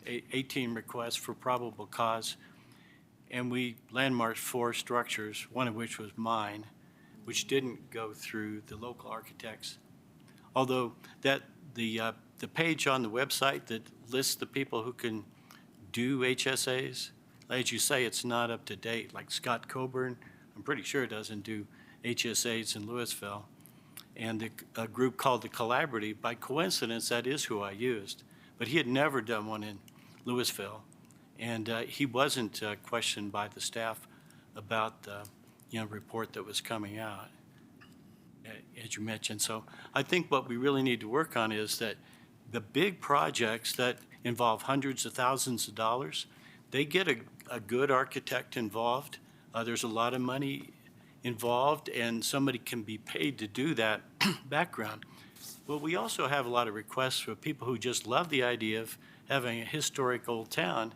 18 requests for probable cause, and we landmarked 4 structures, one of which was mine, which didn't go through the local architects. Although the page on the website that lists the people who can do HSAs, as you say, it's not up to date. Like Scott Coburn, I'm pretty sure doesn't do HSAs in Louisville. And a group called the Collaborative, by coincidence, that is who I used. But he had never done one in Louisville. And he wasn't questioned by the staff about the report that was coming out, as you mentioned. So I think what we really need to work on is that the big projects that involve hundreds of thousands of dollars, they get a good architect involved. There's a lot of money involved, and somebody can be paid to do that background. But we also have a lot of requests for people who just love the idea of having a historic old town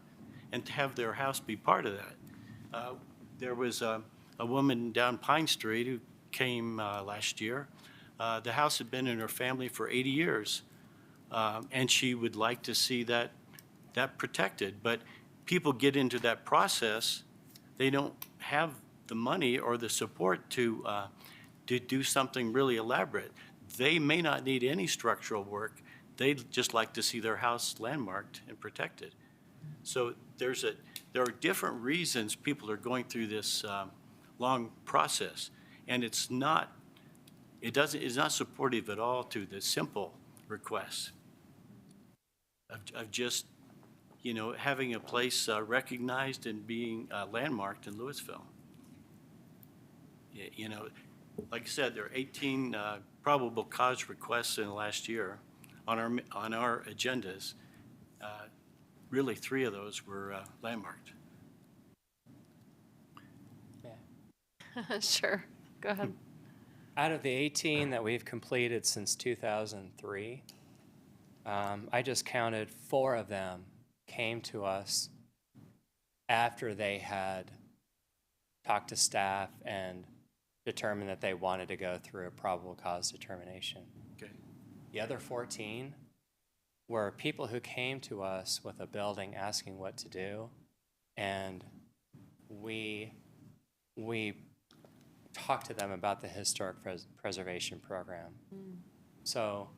and to have their house be part of that. There was a woman down Pine Street who came last year. The house had been in her family for 80 years, and she would like to see that protected. But people get into that process, they don't have the money or the support to do something really elaborate. They may not need any structural work. They'd just like to see their house landmarked and protected. So there are different reasons people are going through this long process, and it's not supportive at all to the simple requests of just having a place recognized and being landmarked in Louisville. Like I said, there are 18 probable cause requests in the last year on our agendas. Really, 3 of those were landmarked. Sure. Go ahead. Out of the 18 that we've completed since 2003, I just counted 4 of them came to us after they had talked to staff and determined that they wanted to go through a probable cause determination. Okay. The other 14 were people who came to us with a building asking what to do, and we talked to them about the historic preservation program. So,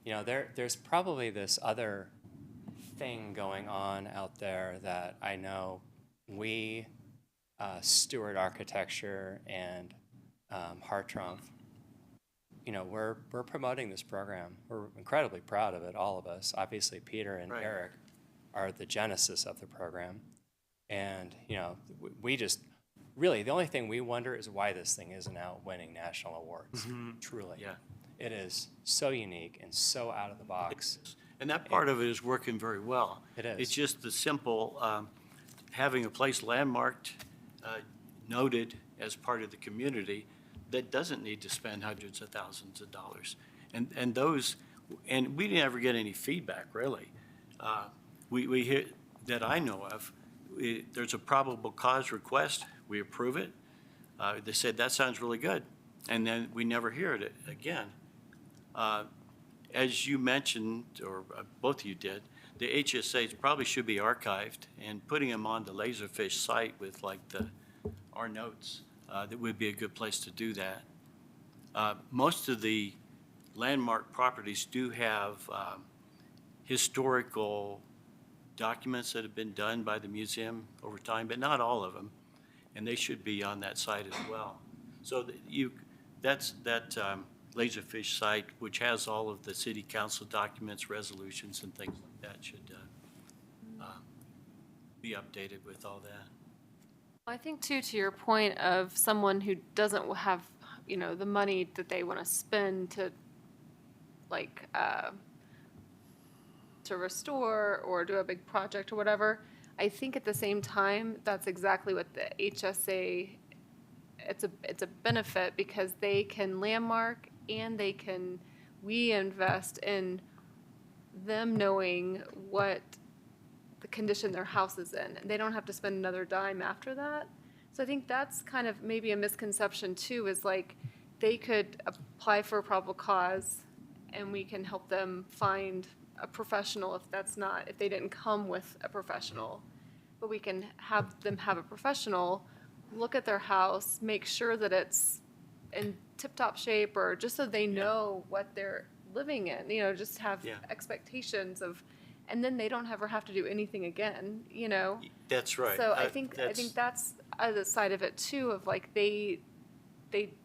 there's probably this other thing going on out there that I know we, Stewart Architecture and Hartrumpf, we're promoting this program. We're incredibly proud of it, all of us. Obviously, Peter and Right. Eric are the genesis of the program. And, we just, really, the only thing we wonder is why this thing isn't out winning national awards, truly. Yeah. It is so unique and so out of the box. And that part of it is working very well. It is. It's just the simple having a place landmarked, noted as part of the community that doesn't need to spend hundreds of thousands of dollars. And we never get any feedback, really. We hear, that I know of, there's a probable cause request, we approve it. They said, that sounds really good. And then we never hear it again. As you mentioned, or both of you did, the HSAs probably should be archived, and putting them on the Laserfish site with like the our notes, that would be a good place to do that. Most of the landmark properties do have historical documents that have been done by the museum over time, but not all of them, and they should be on that site as well. So that Laserfish site, which has all of the city council documents, resolutions, and things like that, should be updated with all that. I think too, to your point of someone who doesn't have, the money that they want to spend to, like, to restore or do a big project or whatever, I think at the same time, that's exactly what the HSA, it's a benefit because they can landmark and we invest in them knowing what the condition their house is in. And they don't have to spend another dime after that. So I think that's kind of maybe a misconception too, is like they could apply for a probable cause and we can help them find a professional if they didn't come with a professional. But we can have them have a professional look at their house, make sure that it's in tip-top shape, or just so they know what they're living in, just have expectations of, and then they don't ever have to do anything again, That's right. So I think that's the side of it too, of like they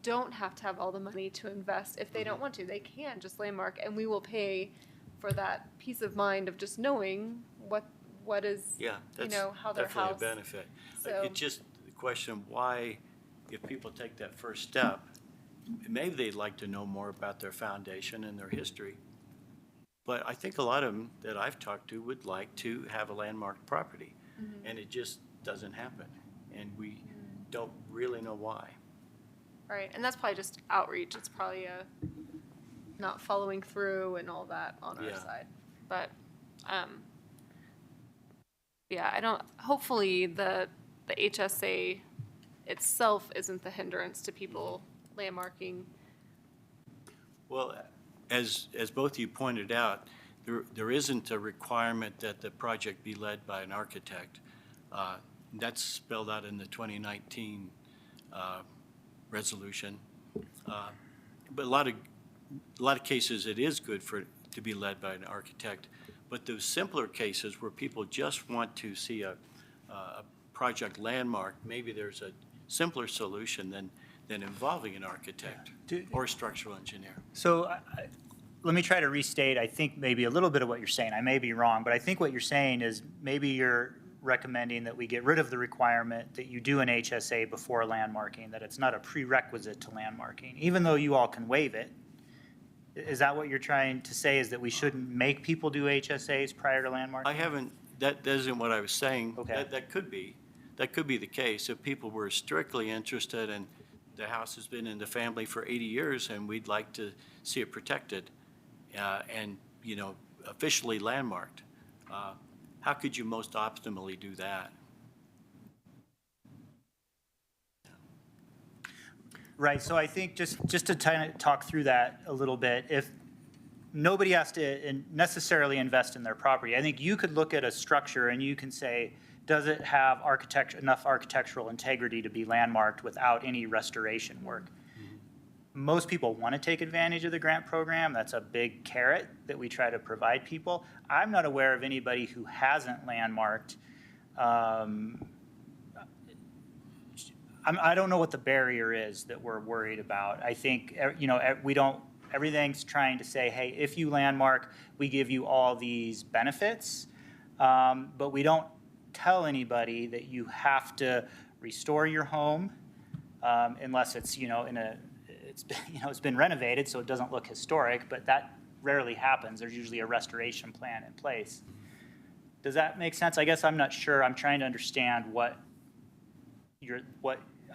don't have to have all the money to invest if they don't want to. They can just landmark, and we will pay for that peace of mind of just knowing what is, how their house. Definitely a benefit. So- It's just the question of why, if people take that first step, maybe they'd like to know more about their foundation and their history. But I think a lot of them that I've talked to would like to have a landmarked property, and it just doesn't happen, and we don't really know why. Right, and that's probably just outreach. It's probably not following through and all that on our side. But, hopefully the HSA itself isn't the hindrance to people landmarking. Well, as both of you pointed out, there isn't a requirement that the project be led by an architect. That's spelled out in the 2019 resolution. But a lot of cases, it is good to be led by an architect. But those simpler cases where people just want to see a project landmark, maybe there's a simpler solution than involving an architect or a structural engineer. So let me try to restate, I think maybe a little bit of what you're saying. I may be wrong, but I think what you're saying is maybe you're recommending that we get rid of the requirement that you do an HSA before landmarking, that it's not a prerequisite to landmarking, even though you all can waive it. Is that what you're trying to say, is that we shouldn't make people do HSAs prior to landmarking? That isn't what I was saying. Okay. That could be the case if people were strictly interested and the house has been in the family for 80 years and we'd like to see it protected and, officially landmarked. How could you most optimally do that? Right, so I think just to kind of talk through that a little bit, if nobody has to necessarily invest in their property, I think you could look at a structure and you can say, does it have enough architectural integrity to be landmarked without any restoration work? Most people want to take advantage of the grant program. That's a big carrot that we try to provide people. I'm not aware of anybody who hasn't landmarked. I don't know what the barrier is that we're worried about. I think, everything's trying to say, hey, if you landmark, we give you all these benefits, but we don't tell anybody that you have to restore your home unless it's, it's been renovated so it doesn't look historic, but that rarely happens. There's usually a restoration plan in place. Does that make sense? I guess I'm not sure. I'm trying to understand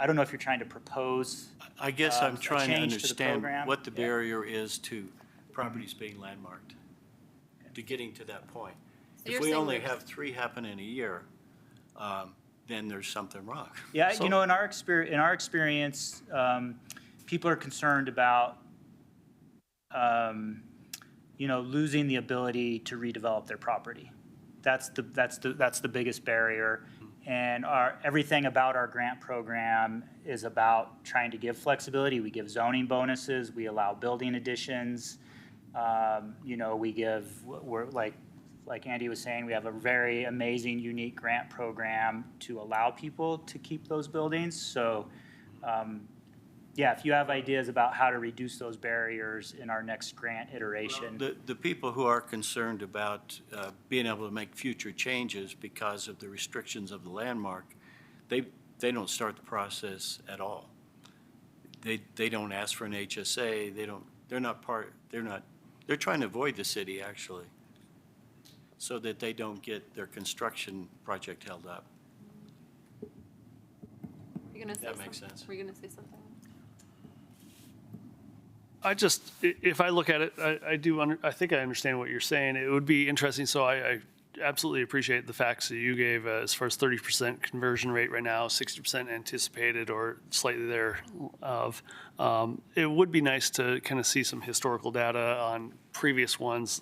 I don't know if you're trying to propose. I guess I'm trying to understand program. what the barrier is to properties being landmarked, to getting to that point. So If we only have 3 happen in a year, then there's something wrong. Yeah, So- in our experience, people are concerned about, losing the ability to redevelop their property. That's the biggest barrier. And everything about our grant program is about trying to give flexibility. We give zoning bonuses, we allow building additions. We're like Andy was saying, we have a very amazing, unique grant program to allow people to keep those buildings. So, if you have ideas about how to reduce those barriers in our next grant iteration. The people who are concerned about being able to make future changes because of the restrictions of the landmark, they don't start the process at all. They don't ask for an HSA. They're trying to avoid the city, actually, so that they don't get their construction project held up. You're gonna say That makes something? sense. Were you gonna say something? If I look at it, I think I understand what you're saying. It would be interesting, so I absolutely appreciate the facts that you gave as far as 30% conversion rate right now, 60% anticipated or slightly thereof. It would be nice to kind of see some historical data on previous ones,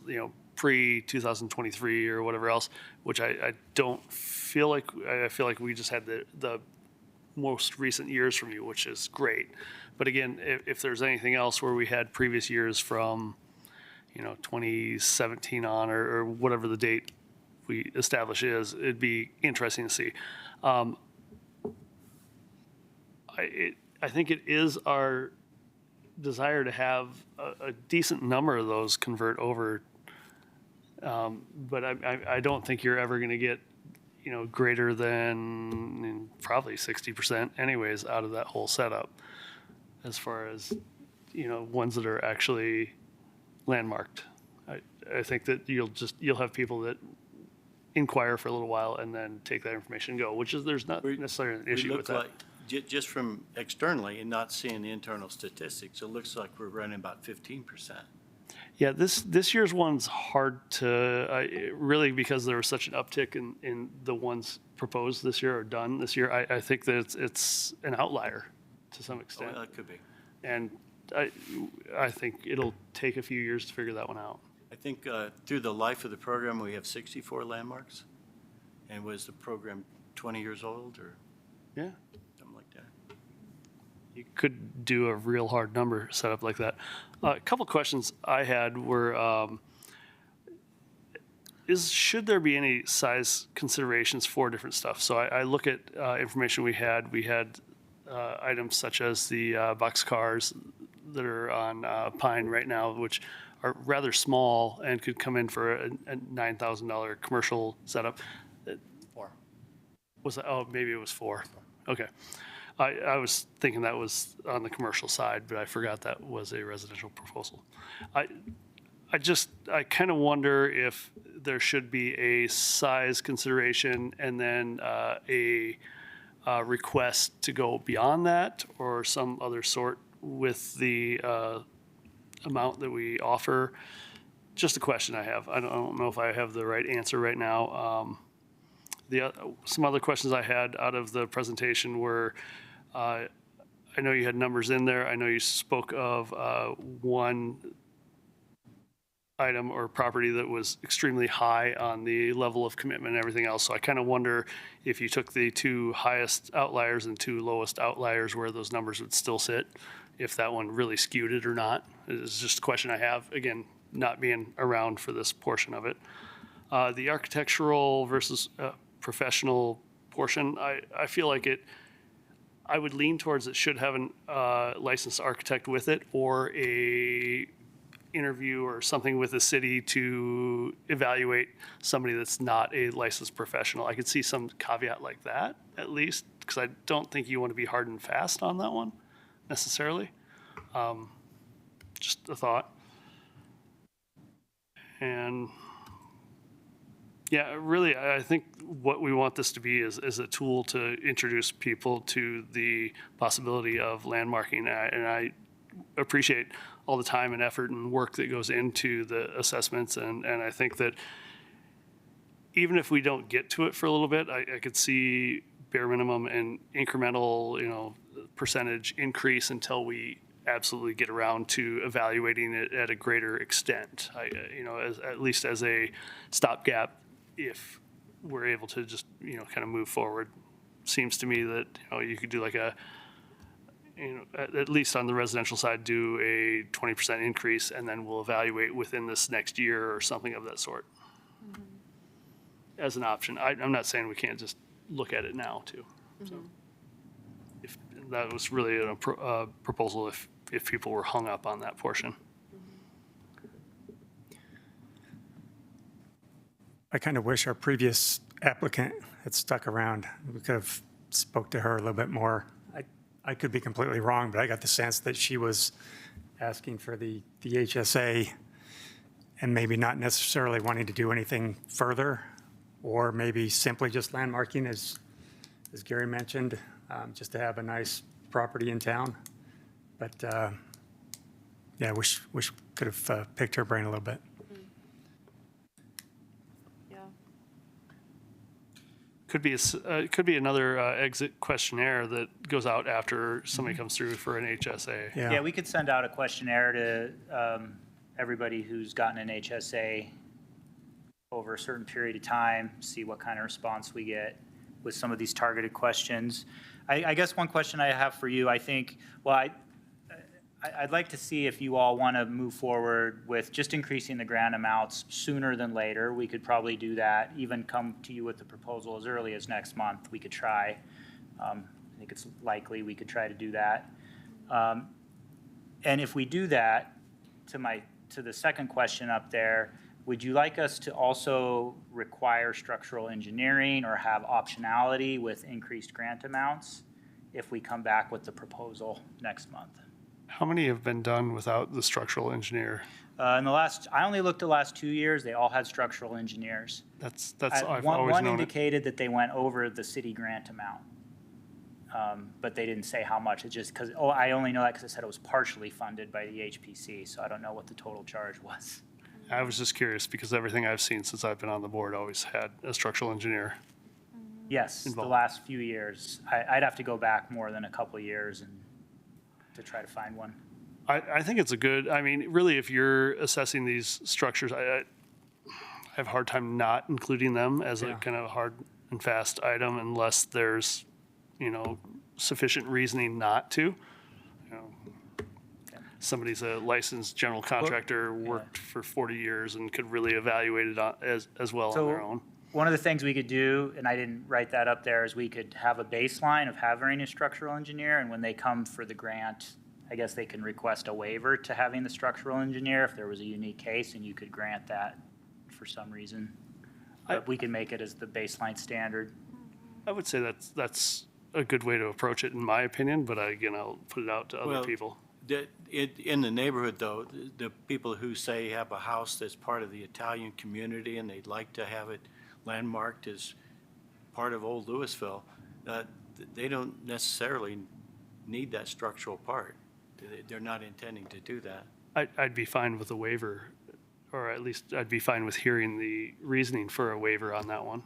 pre-2023 or whatever else, which I don't feel like. I feel like we just had the most recent years from you, which is great. But again, if there's anything else where we had previous years from, 2017 on or whatever the date we establish is, it'd be interesting to see. I think it is our desire to have a decent number of those convert over, but I don't think you're ever going to get, greater than probably 60% anyways out of that whole setup, as far as, ones that are actually landmarked. I think that you'll have people that inquire for a little while and then take that information and go, there's not necessarily an issue with that. Like, just from externally and not seeing the internal statistics, it looks like we're running about 15%. Yeah, this year's one's hard to, really, because there was such an uptick in the ones proposed this year or done this year. I think that it's an outlier to some extent. Well, it could be. And I think it'll take a few years to figure that one out. I think through the life of the program, we have 64 landmarks. And was the program 20 years old or Yeah. something like that? You could do a real hard number set up like that. A couple questions I had were, should there be any size considerations for different stuff? So I look at information we had. We had items such as the box cars that are on Pine right now, which are rather small and could come in for a $9,000 commercial setup. 4. Was that? Oh, maybe it was 4. Okay. I was thinking that was on the commercial side, but I forgot that was a residential proposal. I kind of wonder if there should be a size consideration and then a request to go beyond that or some other sort with the amount that we offer. Just a question I have. I don't know if I have the right answer right now. Some other questions I had out of the presentation were, I know you had numbers in there. I know you spoke of one item or property that was extremely high on the level of commitment and everything else. So I kind of wonder if you took the 2 highest outliers and 2 lowest outliers, where those numbers would still sit, if that one really skewed it or not. It's just a question I have, again, not being around for this portion of it. The architectural versus professional portion, I feel like I would lean towards it should have a licensed architect with it, or a interview or something with the city to evaluate somebody that's not a licensed professional. I could see some caveat like that, at least, because I don't think you want to be hard and fast on that one necessarily. Just a thought. And yeah, really, I think what we want this to be is a tool to introduce people to the possibility of landmarking. And I appreciate all the time and effort and work that goes into the assessments. And I think that even if we don't get to it for a little bit, I could see bare minimum and incremental, percentage increase until we absolutely get around to evaluating it at a greater extent. At least as a stopgap, if we're able to just, kind of move forward. Seems to me that, you could do like at least on the residential side, do a 20% increase, and then we'll evaluate within this next year or something of that sort as an option. I'm not saying we can't just look at it now too. So if that was really a proposal, if people were hung up on that portion. I kind of wish our previous applicant had stuck around. We could have spoke to her a little bit more. I could be completely wrong, but I got the sense that she was asking for the HSA and maybe not necessarily wanting to do anything further, or maybe simply just landmarking, as Gary mentioned, just to have a nice property in town. But yeah, wish could have picked her brain a little bit. Could be another exit questionnaire that goes out after somebody comes through for an HSA. Yeah, we could send out a questionnaire to everybody who's gotten an HSA over a certain period of time, see what kind of response we get with some of these targeted questions. I guess one question I have for you, I think, well, I'd like to see if you all want to move forward with just increasing the grant amounts sooner than later. We could probably do that, even come to you with the proposal as early as next month. We could try. I think it's likely we could try to do that. And if we do that, to the second question up there, would you like us to also require structural engineering or have optionality with increased grant amounts if we come back with the proposal next month? How many have been done without the structural engineer? I only looked the last 2 years. They all had structural engineers. I've always one known indicated that they went over the city grant amount, but they didn't say how much. It's just because I only know that because it said it was partially funded by the HPC, so I don't know what the total charge was. I was just curious because everything I've seen since I've been on the board always had a structural engineer. Yes, involved. The last few years. I'd have to go back more than a couple years to try to find one. I think it's really, if you're assessing these structures, I have a hard time not including them as a kind of hard and fast item unless there's, sufficient reasoning not to. Somebody's a licensed general contractor, worked for 40 years and could really evaluate it as well on their own. One of the things we could do, and I didn't write that up there, is we could have a baseline of having a structural engineer, and when they come for the grant, I guess they can request a waiver to having the structural engineer if there was a unique case, and you could grant that for some reason. But we can make it as the baseline standard. I would say that's a good way to approach it, in my opinion, but I'll put it out to other people. In the neighborhood, though, the people who say have a house that's part of the Italian community and they'd like to have it landmarked as part of Old Louisville, they don't necessarily need that structural part. They're not intending to do that. I'd be fine with a waiver, or at least I'd be fine with hearing the reasoning for a waiver on that one.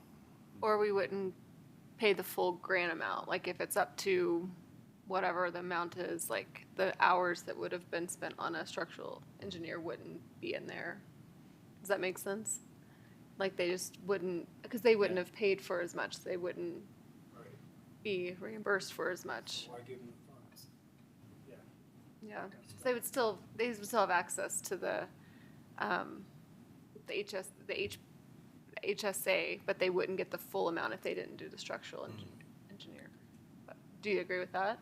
Or we wouldn't pay the full grant amount, like if it's up to whatever the amount is, like the hours that would have been spent on a structural engineer wouldn't be in there. Does that make sense? Like they just wouldn't, because they wouldn't have paid for as much. They wouldn't be reimbursed for as much. Why give them the funds? Yeah, so they would still have access to the HSA, but they wouldn't get the full amount if they didn't do the structural engineer. But do you agree with that?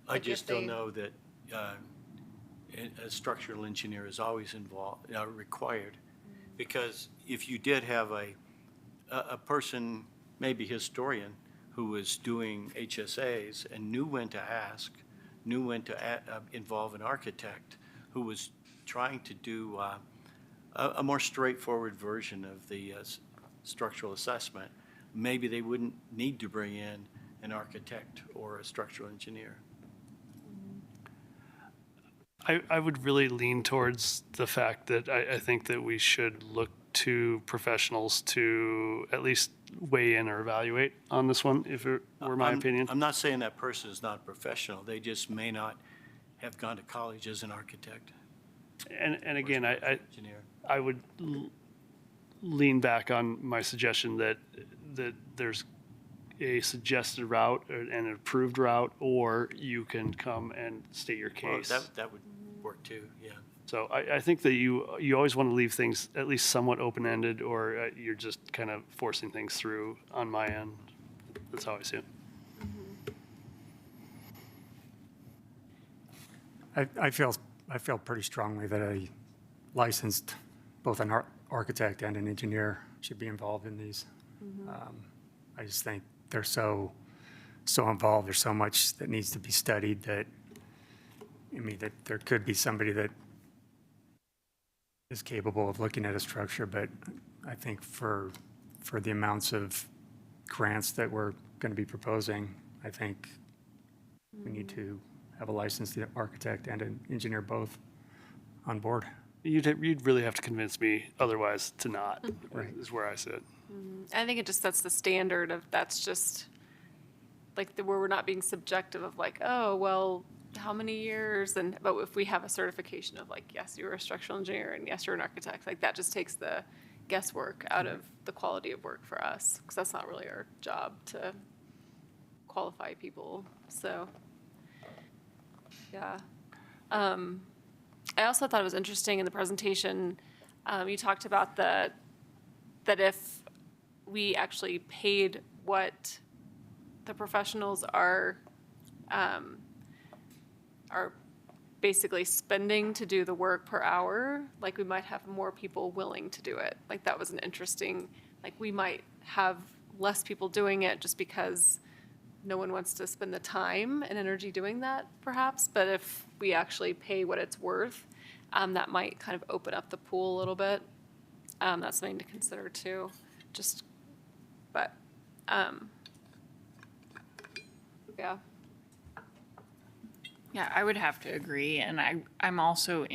I just don't know that a structural engineer is always required, because if you did have a person, maybe historian, who was doing HSAs and knew when to ask, knew when to involve an architect who was trying to do a more straightforward version of the structural assessment, maybe they wouldn't need to bring in an architect or a structural engineer. I would really lean towards the fact that I think that we should look to professionals to at least weigh in or evaluate on this one, if it were my opinion. I'm not saying that person is not professional. They just may not have gone to college as an architect. And again, I would lean back on my suggestion that there's a suggested route and an approved route, or you can come and state your Well, case. that would work too, yeah. So I think that you always want to leave things at least somewhat open-ended, or you're just kind of forcing things through on my end. That's how I see it. I feel pretty strongly that a licensed, both an architect and an engineer should be involved in these. I just think they're so involved. There's so much that needs to be studied that, I mean, that there could be somebody that is capable of looking at a structure, but I think for the amounts of grants that we're going to be proposing, I think we need to have a licensed architect and an engineer both on board. You'd really have to convince me otherwise to not, Right. is where I sit. I think it just sets the standard of that's just like where we're not being subjective of like, oh, well, how many years? But if we have a certification of like, yes, you're a structural engineer and yes, you're an architect, like that just takes the guesswork out of the quality of work for us, because that's not really our job to qualify people. So, yeah. I also thought it was interesting in the presentation, you talked about that if we actually paid what the professionals are basically spending to do the work per hour, like we might have more people willing to do it. Like that was an interesting, like we might have less people doing it just because no one wants to spend the time and energy doing that, perhaps. But if we actually pay what it's worth, that might kind of open up the pool a little bit. That's something to consider too. Yeah. Yeah, I would have to agree, and I'm also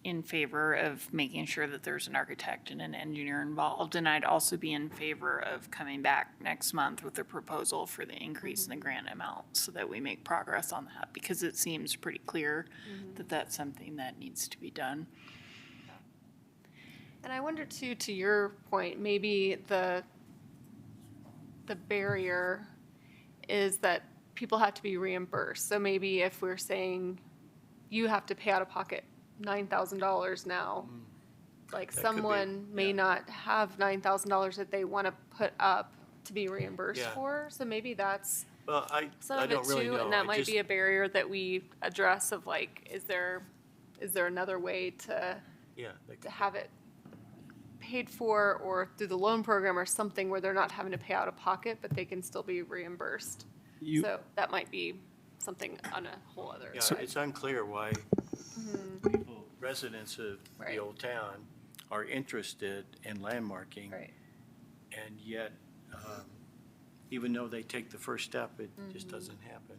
in favor of making sure that there's an architect and an engineer involved, and I'd also be in favor of coming back next month with a proposal for the increase in the grant amount so that we make progress on that, because it seems pretty clear that that's something that needs to be done. And I wonder too, to your point, maybe the barrier is that people have to be reimbursed. So maybe if we're saying you have to pay out of pocket $9,000 now, like That could be, someone may yeah. not have $9,000 that they want to put up to be reimbursed Yeah. for. So maybe that's Well, some I of it don't really too, know. and that I might just- be a barrier that we address of like, is there another way to Yeah, that could- have it paid for or through the loan program or something where they're not having to pay out of pocket, but they can still be reimbursed. So that might be something on a whole other. yeah, it's unclear why people, residents of Right. the old town are interested in landmarking. Right. And yet, even though they take the first step, it just doesn't happen.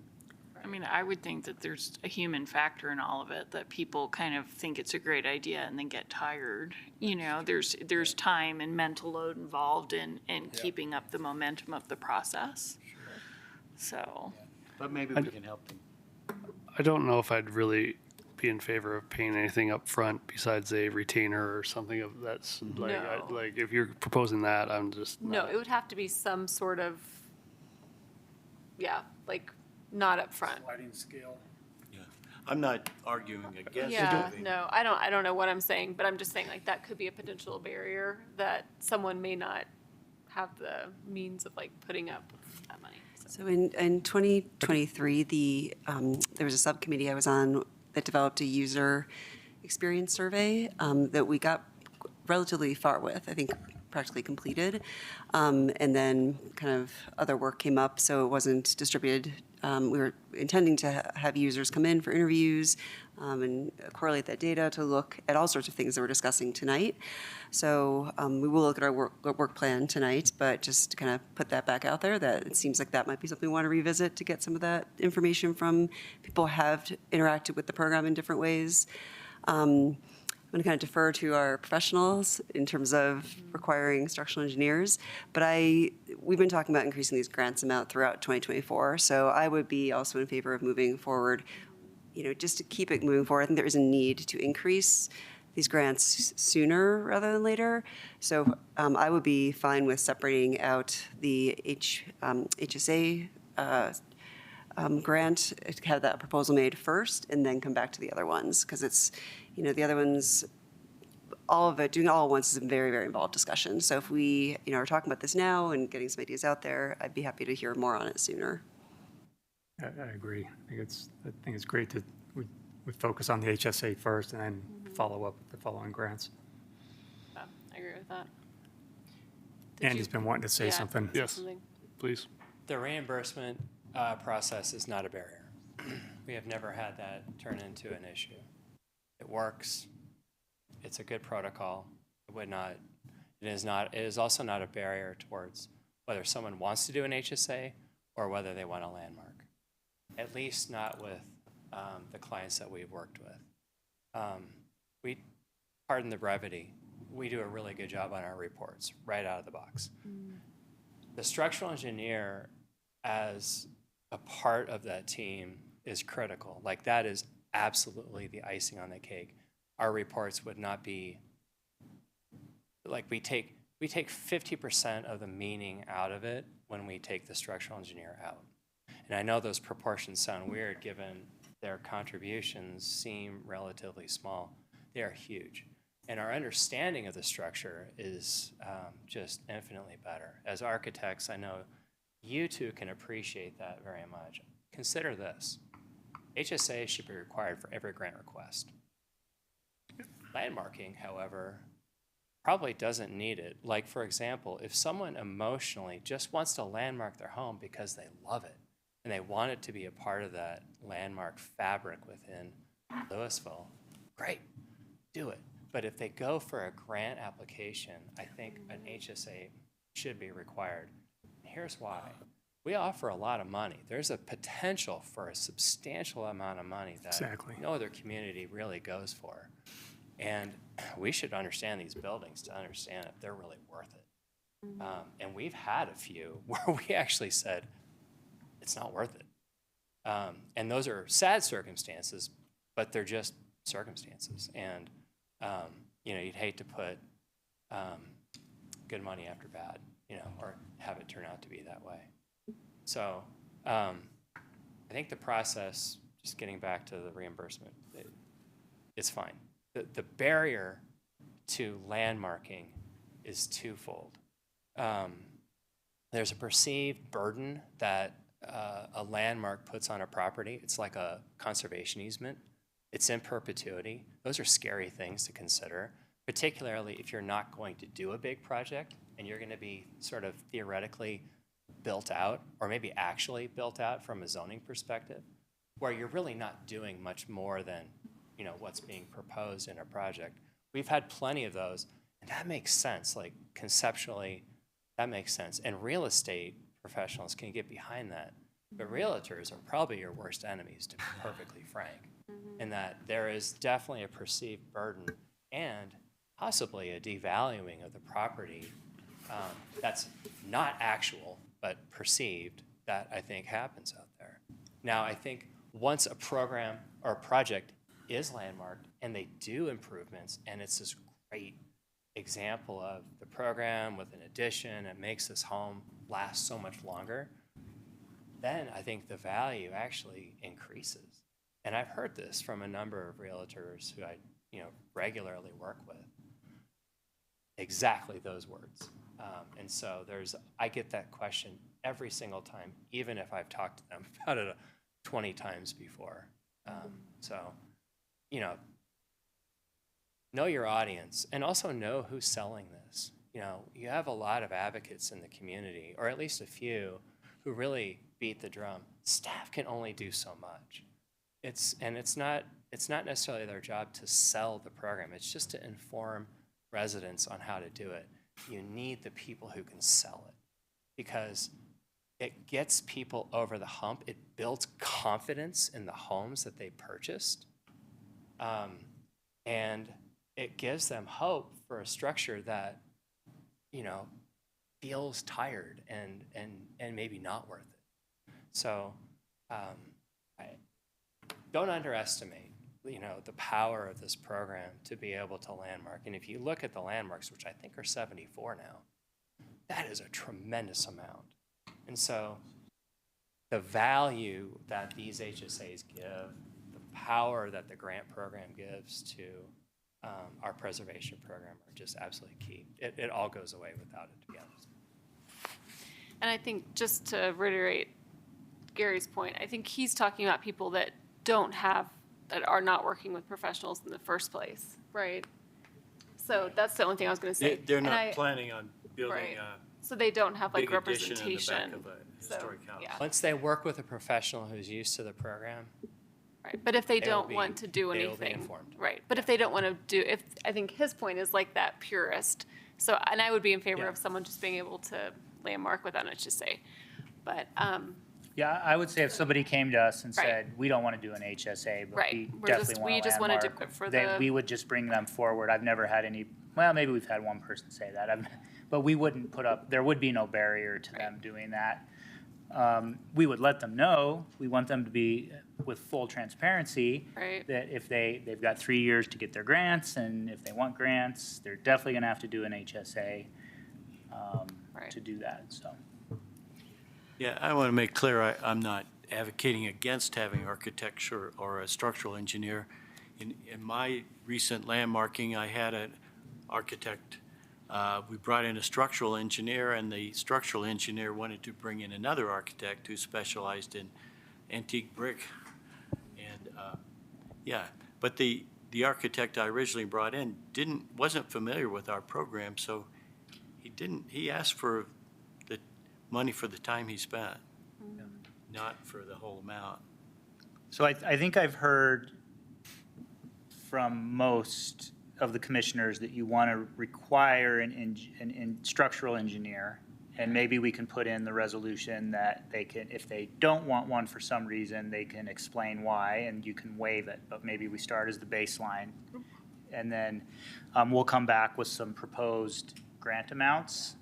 I mean, I would think that there's a human factor in all of it, that people kind of think it's a great idea and then get tired. You know, there's time and mental load involved in keeping up the momentum of the process. So, But maybe we can help them. I don't know if I'd really be in favor of paying anything up front besides a retainer or something of that's like, No. like if you're proposing that, I'm just No, not- it would have to be some sort of, yeah, like not up front. Sliding scale. Yeah. I'm not arguing against Yeah, moving. no, I don't know what I'm saying, but I'm just saying like that could be a potential barrier that someone may not have the means of like putting up that money. So in 2023, there was a subcommittee I was on that developed a user experience survey that we got relatively far with, I think practically completed. And then kind of other work came up, so it wasn't distributed. We were intending to have users come in for interviews and correlate that data to look at all sorts of things that we're discussing tonight. So we will look at our work plan tonight, but just to kind of put that back out there, that it seems like that might be something we want to revisit to get some of that information from people who have interacted with the program in different ways. I'm going to kind of defer to our professionals in terms of requiring structural engineers, but we've been talking about increasing these grants amount throughout 2024, so I would be also in favor of moving forward, just to keep it moving forward. I think there is a need to increase these grants sooner rather than later. So I would be fine with separating out the HSA grant, have that proposal made first, and then come back to the other ones, because it's, the other ones, all of it, doing it all at once is a very, very involved discussion. So if we, are talking about this now and getting some ideas out there, I'd be happy to hear more on it sooner. I agree. I think it's great that we focus on the HSA first and then follow up with the following grants. Yeah, I agree with that. Andy's been wanting to say something. Yes, please. The reimbursement process is not a barrier. We have never had that turn into an issue. It works. It's a good protocol. It is also not a barrier towards whether someone wants to do an HSA or whether they want a landmark. At least not with the clients that we've worked with. Pardon the brevity, we do a really good job on our reports right out of the box. The structural engineer as a part of that team is critical. Like, that is absolutely the icing on the cake. Our reports would not be, like, we take 50% of the meaning out of it when we take the structural engineer out. And I know those proportions sound weird given their contributions seem relatively small. They are huge. And our understanding of the structure is just infinitely better. As architects, I know you two can appreciate that very much. Consider this. HSA should be required for every grant request. Landmarking, however, probably doesn't need it. Like, for example, if someone emotionally just wants to landmark their home because they love it and they want it to be a part of that landmark fabric within Louisville, great, do it. But if they go for a grant application, I think an HSA should be required. Here's why. We offer a lot of money. There's a potential for a substantial amount of money that no other community really goes for. And we should understand these buildings to understand if they're really worth it. And we've had a few where we actually said, it's not worth it. And those are sad circumstances, but they're just circumstances. And, you'd hate to put good money after bad, or have it turn out to be that way. So I think the process, just getting back to the reimbursement, it's fine. The barrier to landmarking is twofold. There's a perceived burden that a landmark puts on a property. It's like a conservation easement. It's in perpetuity. Those are scary things to consider, particularly if you're not going to do a big project and you're going to be sort of theoretically built out, or maybe actually built out from a zoning perspective, where you're really not doing much more than what's being proposed in a project. We've had plenty of those, and that makes sense. Like, conceptually, that makes sense. And real estate professionals can get behind that. But realtors are probably your worst enemies, to be perfectly frank, in that there is definitely a perceived burden and possibly a devaluing of the property that's not actual, but perceived, that I think happens out there. Now, I think once a program or a project is landmarked and they do improvements, and it's this great example of the program with an addition, it makes this home last so much longer, then I think the value actually increases. And I've heard this from a number of realtors who I regularly work with. Exactly those words. And so I get that question every single time, even if I've talked to them about it 20 times before. Know your audience, and also know who's selling this. You have a lot of advocates in the community, or at least a few, who really beat the drum. Staff can only do so much. It's not necessarily their job to sell the program. It's just to inform residents on how to do it. You need the people who can sell it, because it gets people over the hump. It builds confidence in the homes that they purchased. And it gives them hope for a structure that, feels tired and maybe not worth it. So don't underestimate you know, the power of this program to be able to landmark. And if you look at the landmarks, which I think are 74 now, that is a tremendous amount. And so the value that these HSAs give, the power that the grant program gives to our preservation program are just absolutely key. It all goes away without it, to be honest. And I think, just to reiterate Gary's point, I think he's talking about people that that are not working with professionals in the first place, right? So that's the only thing I was going to say. They're And not planning on building right. a So they don't have like big addition in the representation. back of a So, historic house. yeah. Once they work with a professional who's used to the program, Right, but if they They will don't be- want to do they will be anything, informed. right, but if they don't want to do, I think his point is like that purist. So, and I would be in favor Yeah. of someone just being able to landmark without an HSA. But, Yeah, I would say if somebody came to us and Right. said, we don't want to do an HSA, but Right. we We're definitely just- want we to just wanna do landmark, it for then the- we would just bring them forward. I've never had any, well, maybe we've had one person say that, but we wouldn't put up, there would be no barrier to them doing that. We would let them know, we want them to be with full transparency. Right. That if they've got 3 years to get their grants, and if they want grants, they're definitely gonna have to do an HSA Right. to do that, so. Yeah, I want to make clear, I'm not advocating against having architecture or a structural engineer. In my recent landmarking, I had an architect. We brought in a structural engineer, and the structural engineer wanted to bring in another architect who specialized in antique brick. And, yeah, but the architect I originally brought in wasn't familiar with our program, so he asked for the money for the time he spent, not for the whole amount. So I think I've heard from most of the commissioners that you want to require an structural engineer. And maybe we can put in the resolution that they can, if they don't want one for some reason, they can explain why, and you can waive it. But maybe we start as the baseline. And then we'll come back with some proposed grant amounts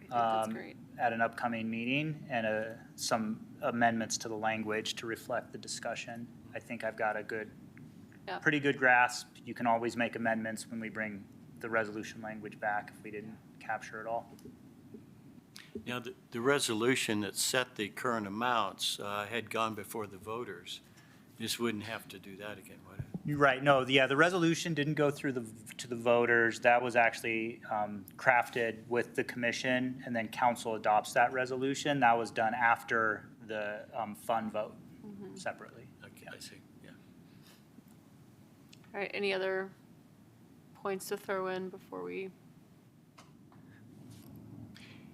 That's great. at an upcoming meeting, and some amendments to the language to reflect the discussion. I think I've got a Yeah. pretty good grasp. You can always make amendments when we bring the resolution language back if we didn't capture it all. Now, the resolution that set the current amounts had gone before the voters. This wouldn't have to do that again, would it? You're right, no, the resolution didn't go through to the voters. That was actually crafted with the commission, and then council adopts that resolution. That was done after the fund vote separately. Okay, I see, yeah. All right, any other points to throw in before we?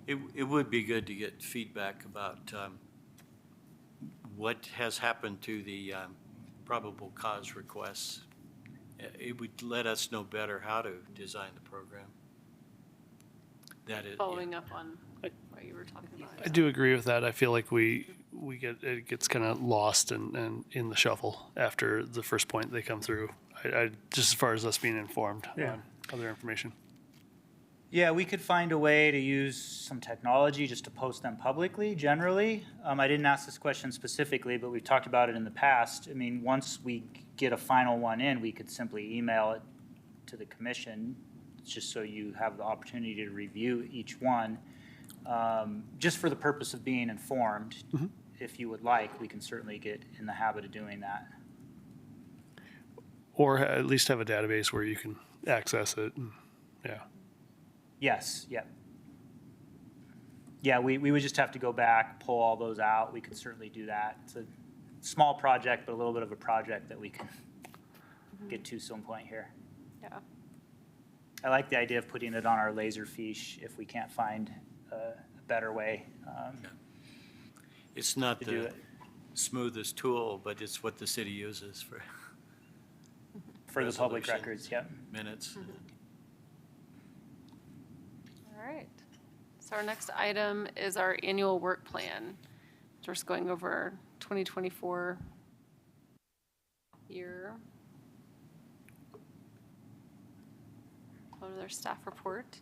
It would be good to get feedback about what has happened to the probable cause requests. It would let us know better how to design the program. That is, Following up on what you were talking about. I do agree with that. I feel like it gets kind of lost in the shuffle after the first point they come through. I just as far as us being informed on other information. Yeah, we could find a way to use some technology just to post them publicly, generally. I didn't ask this question specifically, but we've talked about it in the past. I mean, once we get a final one in, we could simply email it to the commission, just so you have the opportunity to review each one. Just for the purpose of being informed, if you would like, we can certainly get in the habit of doing that. Or at least have a database where you can access it. Yeah. Yes, yeah. Yeah, we would just have to go back, pull all those out. We could certainly do that. It's a small project, but a little bit of a project that we can get to some point here. Yeah. I like the idea of putting it on our Laserfiche if we can't find a better way it's not to do the it. smoothest tool, but it's what the city uses for For the public resolution records, yep. minutes. All right. So our next item is our annual work plan. We're just going over 2024 year. Go to their staff report.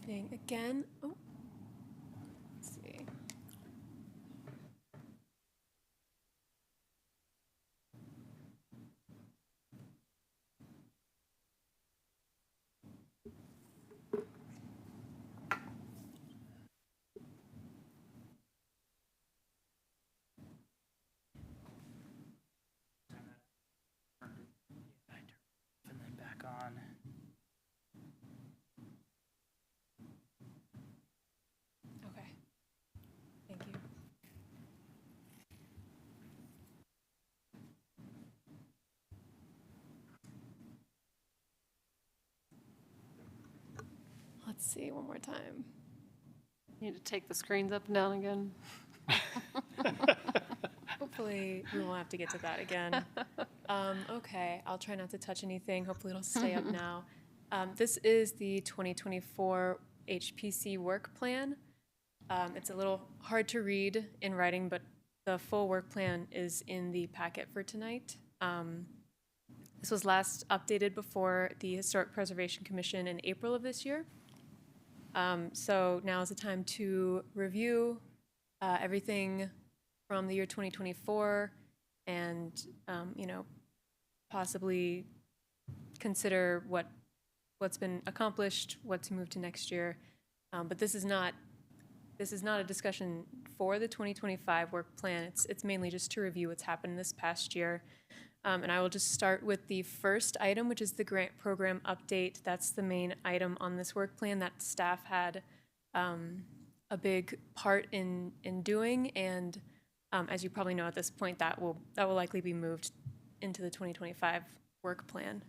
anything again. Oh, let's see. And then back on. Okay. Thank you. Let's see one more time. Need to take the screens up and down again. Hopefully, we won't have to get to that again. Okay, I'll try not to touch anything. Hopefully, it'll stay up now. This is the 2024 HPC work plan. It's a little hard to read in writing, but the full work plan is in the packet for tonight. This was last updated before the Historic Preservation Commission in April of this year. So now is the time to review everything from the year 2024 and, possibly consider what's been accomplished, what to move to next year. But this is not a discussion for the 2025 work plan. It's mainly just to review what's happened this past year. And I will just start with the first item, which is the grant program update. That's the main item on this work plan that staff had a big part in doing. And as you probably know at this point, that will likely be moved into the 2025 work plan.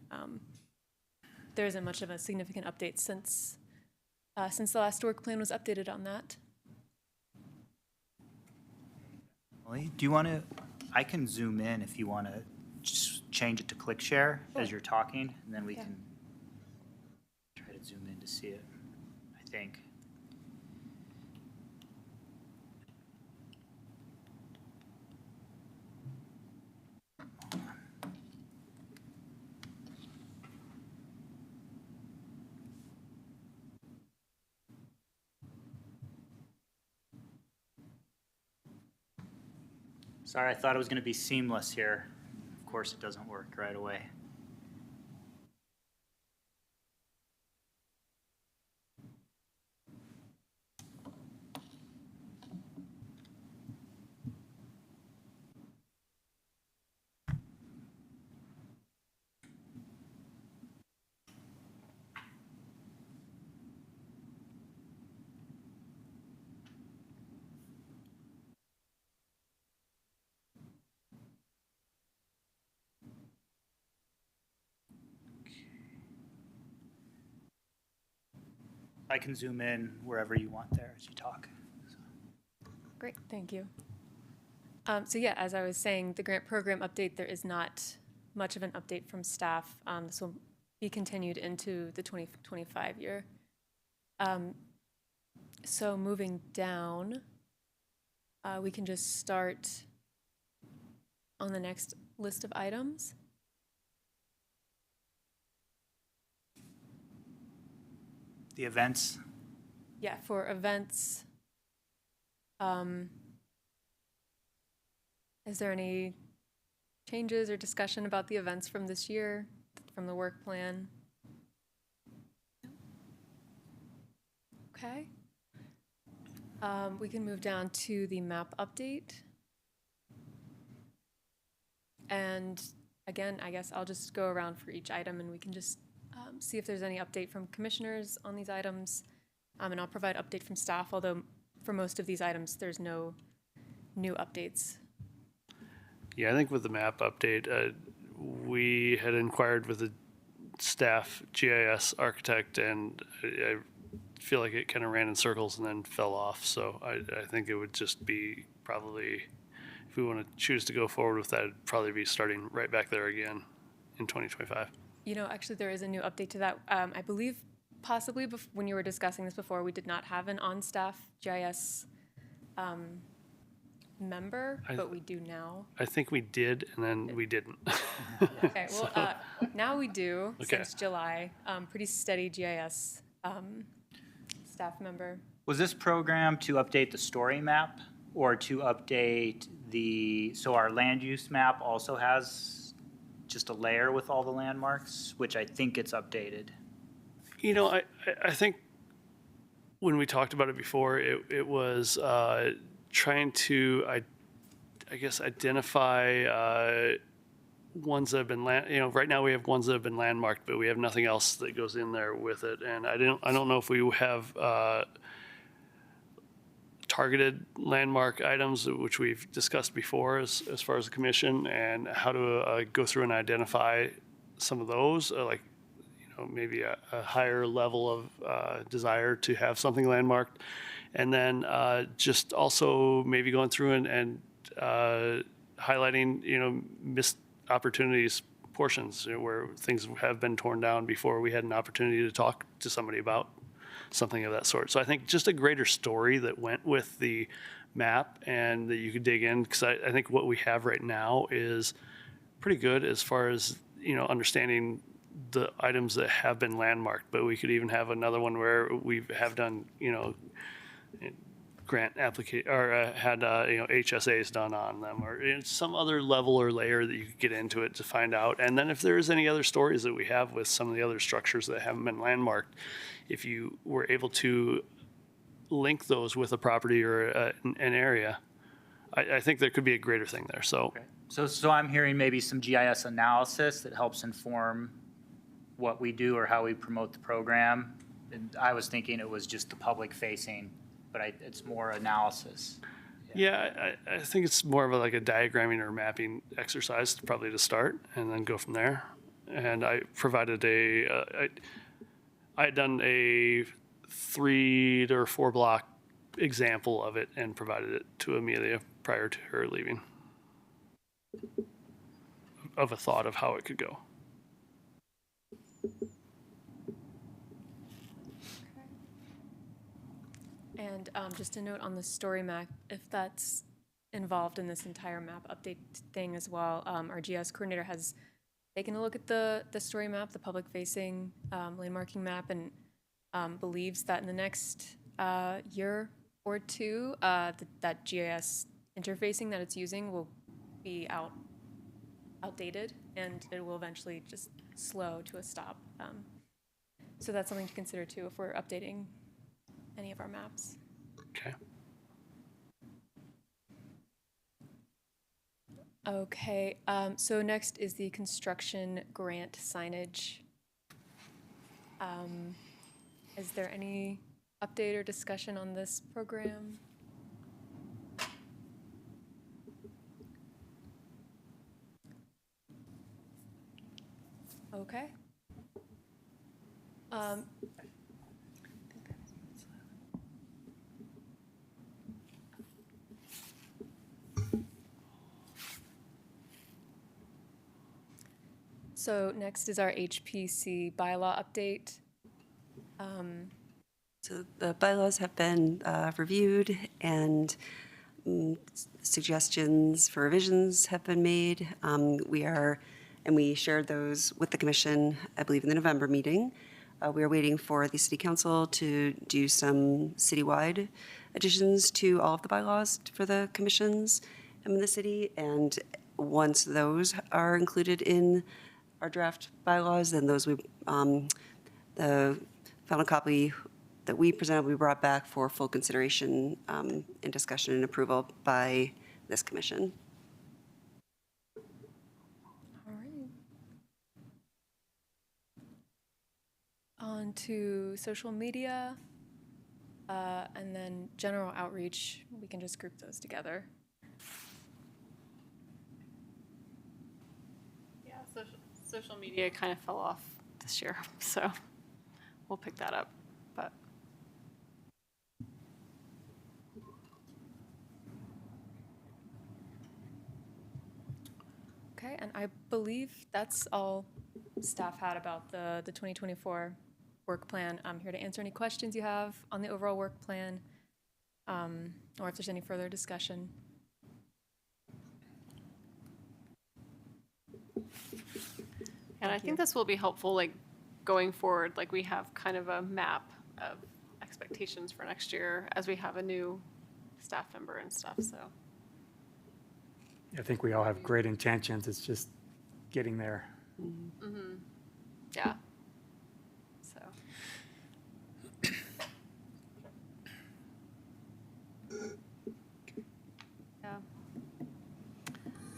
There isn't much of a significant update since the last work plan was updated on that. Emily, do you want to, I can zoom in if you want to just change it to click share as you're talking, and then we can try to zoom in to see it, I think. Sorry, I thought it was going to be seamless here. Of course, it doesn't work right away. I can zoom in wherever you want there as you talk. Great, thank you. So yeah, as I was saying, the grant program update, there is not much of an update from staff. This will be continued into the 2025 year. So moving down, we can just start on the next list of items. The events. Yeah, for events, is there any changes or discussion about the events from this year, from the work plan? Okay. We can move down to the map update. And again, I guess I'll just go around for each item and we can just see if there's any update from commissioners on these items. And I'll provide update from staff, although for most of these items, there's no new updates. Yeah, I think with the map update, we had inquired with the staff GIS architect, and I feel like it kind of ran in circles and then fell off. So I think it would just be probably, if we want to choose to go forward with that, it'd probably be starting right back there again in 2025. Actually, there is a new update to that. I believe possibly when you were discussing this before, we did not have an on-staff GIS member, but we do now. I think we did, and then we didn't. Okay, well, now we do since July. Pretty steady GIS staff member. Was this program to update the story map or to update so our land use map also has just a layer with all the landmarks, which I think it's updated. You know, I think when we talked about it before, it was trying to, I guess, identify ones that have been right now we have ones that have been landmarked, but we have nothing else that goes in there with it. And I don't know if we have targeted landmark items, which we've discussed before as far as the commission, and how to go through and identify some of those, maybe a higher level of desire to have something landmarked. And then just also maybe going through and highlighting, missed opportunities portions where things have been torn down before we had an opportunity to talk to somebody about something of that sort. So I think just a greater story that went with the map and that you could dig in, because I think what we have right now is pretty good as far as, understanding the items that have been landmarked, but we could even have another one where we have done, grant application or had HSAs done on them, or some other level or layer that you could get into it to find out. And then if there's any other stories that we have with some of the other structures that haven't been landmarked, if you were able to link those with a property or an area, I think there could be a greater thing there. So, So I'm hearing maybe some GIS analysis that helps inform what we do or how we promote the program. And I was thinking it was just the public facing, but it's more analysis. Yeah, I think it's more of a diagramming or mapping exercise probably to start, and then go from there. And I provided I had done a 3 or 4 block example of it and provided it to Amelia prior to her leaving, of a thought of how it could go. And just a note on the story map, if that's involved in this entire map update thing as well, our GIS coordinator has taken a look at the story map, the public-facing landmarking map, and believes that in the next year or two, that GIS interfacing that it's using will be outdated, and it will eventually just slow to a stop. So that's something to consider too if we're updating any of our maps. Okay. Okay, so next is the construction grant signage. Is there any update or discussion on this program? Okay. So next is our HPC bylaw update. So the bylaws have been reviewed, and suggestions for revisions have been made. We shared those with the commission, I believe, in the November meeting. We are waiting for the city council to do some citywide additions to all of the bylaws for the commissions in the city. And once those are included in our draft bylaws, then those the final copy that we presented will be brought back for full consideration and discussion and approval by this commission. All right. On to social media, and then general outreach. We can just group those together. Yeah, social media kind of fell off this year, so we'll pick that up. But okay, and I believe that's all staff had about the 2024 work plan. I'm here to answer any questions you have on the overall work plan, or if there's any further discussion. and I think this will be helpful, like going forward, like we have kind of a map of expectations for next year as we have a new staff member and stuff, so. I think we all have great intentions. It's just getting there. Yeah. So. Yeah.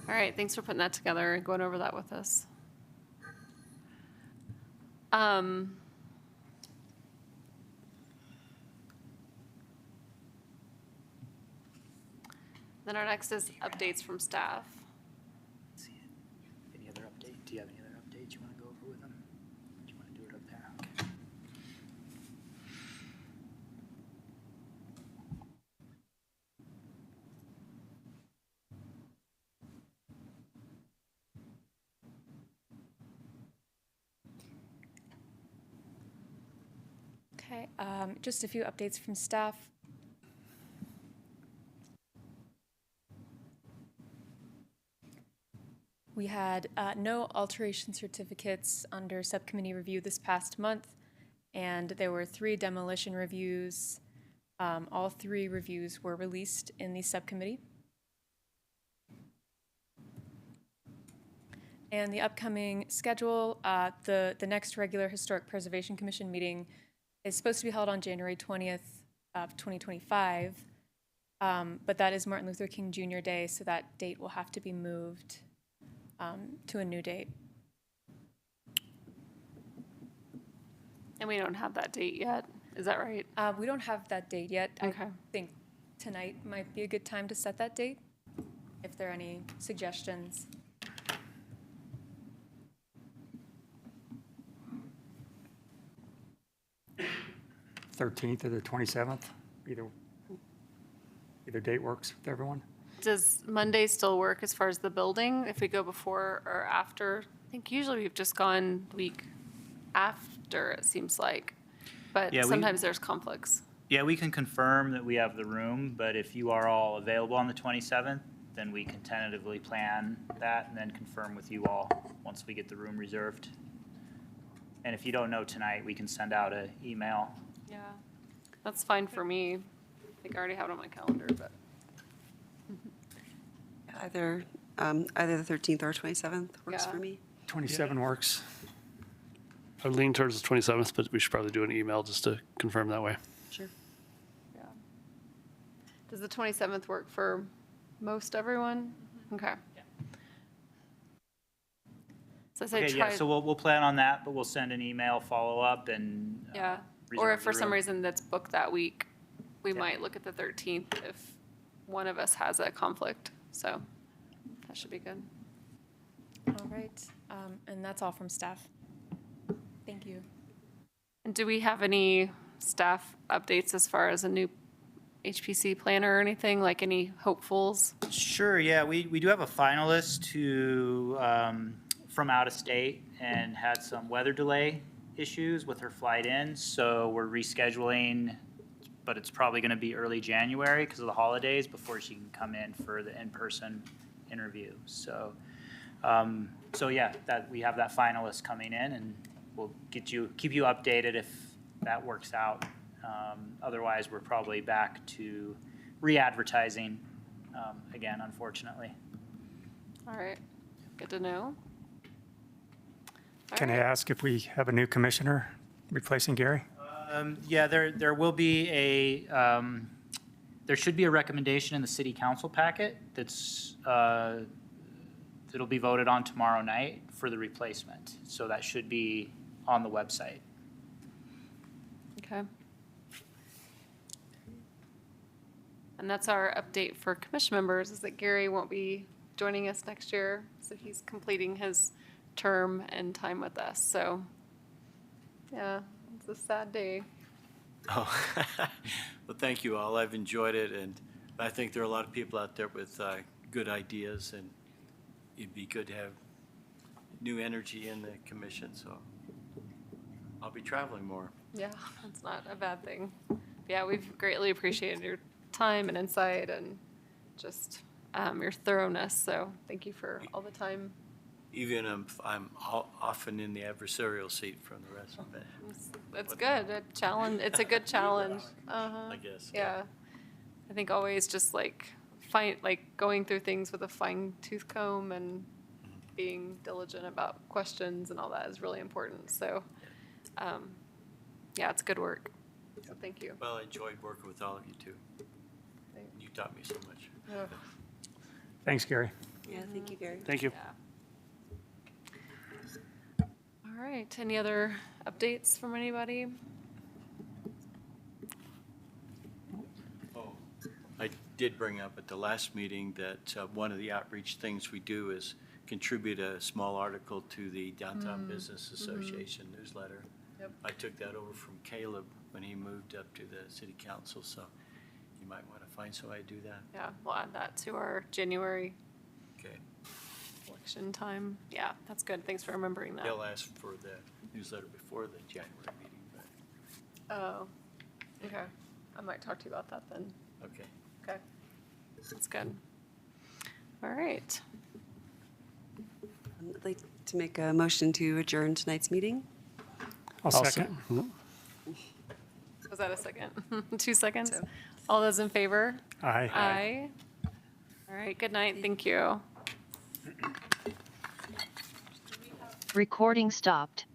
All right, thanks for putting that together and going over that with us. Then our next is updates from staff. Any other update? Do you have any other updates you want to go over with them? Do you want to do it up there? Okay. Okay, just a few updates from staff. We had no alteration certificates under subcommittee review this past month, and there were 3 demolition reviews. All 3 reviews were released in the subcommittee. And the upcoming schedule, the next regular Historic Preservation Commission meeting is supposed to be held on January 20th of 2025, but that is Martin Luther King Jr. Day, so that date will have to be moved to a new date. And we don't have that date yet, is that right? We don't have that date yet. Okay. I think tonight might be a good time to set that date, if there are any suggestions. The 13th or the 27th, either date works with everyone. Does Monday still work as far as the building, if we go before or after? I think usually we've just gone the week after, it seems like, but Yeah, sometimes there's conflicts. Yeah, we can confirm that we have the room, but if you are all available on the 27th, then we can tentatively plan that and then confirm with you all once we get the room reserved. And if you don't know tonight, we can send out an email. Yeah, that's fine for me. I think I already have it on my calendar, but. Either the 13th or 27th works Yeah. for me. 27 works. I lean towards the 27th, but we should probably do an email just to confirm that way. Sure. Yeah. Does the 27th work for most everyone? Okay. So I say Okay, try. yeah, so we'll plan on that, but we'll send an email follow-up and. Yeah, reserve or if the for some room. reason that's booked that week, we Yeah. might look at the 13th if one of us has a conflict, so that should be good. All right, and that's all from staff. Thank you. And do we have any staff updates as far as a new HPC planner or anything, like any hopefuls? Sure, yeah, we do have a finalist who, from out of state and had some weather delay issues with her flight in, so we're rescheduling, but it's probably gonna be early January because of the holidays before she can come in for the in-person interview. So, yeah, that, we have that finalist coming in and we'll keep you updated if that works out. Otherwise, we're probably back to re-advertising, again, unfortunately. All right, good to know. All Can I right. ask if we have a new commissioner replacing Gary? Yeah, there will be there should be a recommendation in the city council packet that'll be voted on tomorrow night for the replacement. So that should be on the website. Okay. And that's our update for commission members, is that Gary won't be joining us next year, so he's completing his term and time with us, so, yeah, it's a sad day. Oh, well, thank you all. I've enjoyed it, and I think there are a lot of people out there with good ideas, and it'd be good to have new energy in the commission, so I'll be traveling more. Yeah, that's not a bad thing. Yeah, we've greatly appreciated your time and insight and just your thoroughness, so thank you for all the time even if I'm often in the adversarial seat from the rest of it. It's good. A challenge. It's a good challenge. Uh-huh. I guess. Yeah. I think always just like going through things with a fine tooth comb and being diligent about questions and all that is really important. So, yeah, it's good work. So thank you. Well, I enjoyed working with all of you too. You taught me so much. Thanks, Gary. Yeah, thank you, Gary. Thank you. Yeah. All right. Any other updates from anybody? Oh, I did bring up at the last meeting that one of the outreach things we do is contribute a small article to the Downtown Business Association newsletter. Yep. I took that over from Caleb when he moved up to the city council, so you might want to find somebody to do that. Yeah, we'll add that to our January Okay. election time. Yeah, that's good. Thanks for remembering that. They'll ask for the newsletter before the January meeting, but, Oh, okay. I might talk to you about that then. okay. Okay. That's good. All right. I'd like to make a motion to adjourn tonight's meeting. I'll second. Was that a second? 2 seconds? So- All those in favor? Aye. Aye. All right, good night. Thank you. Recording stopped.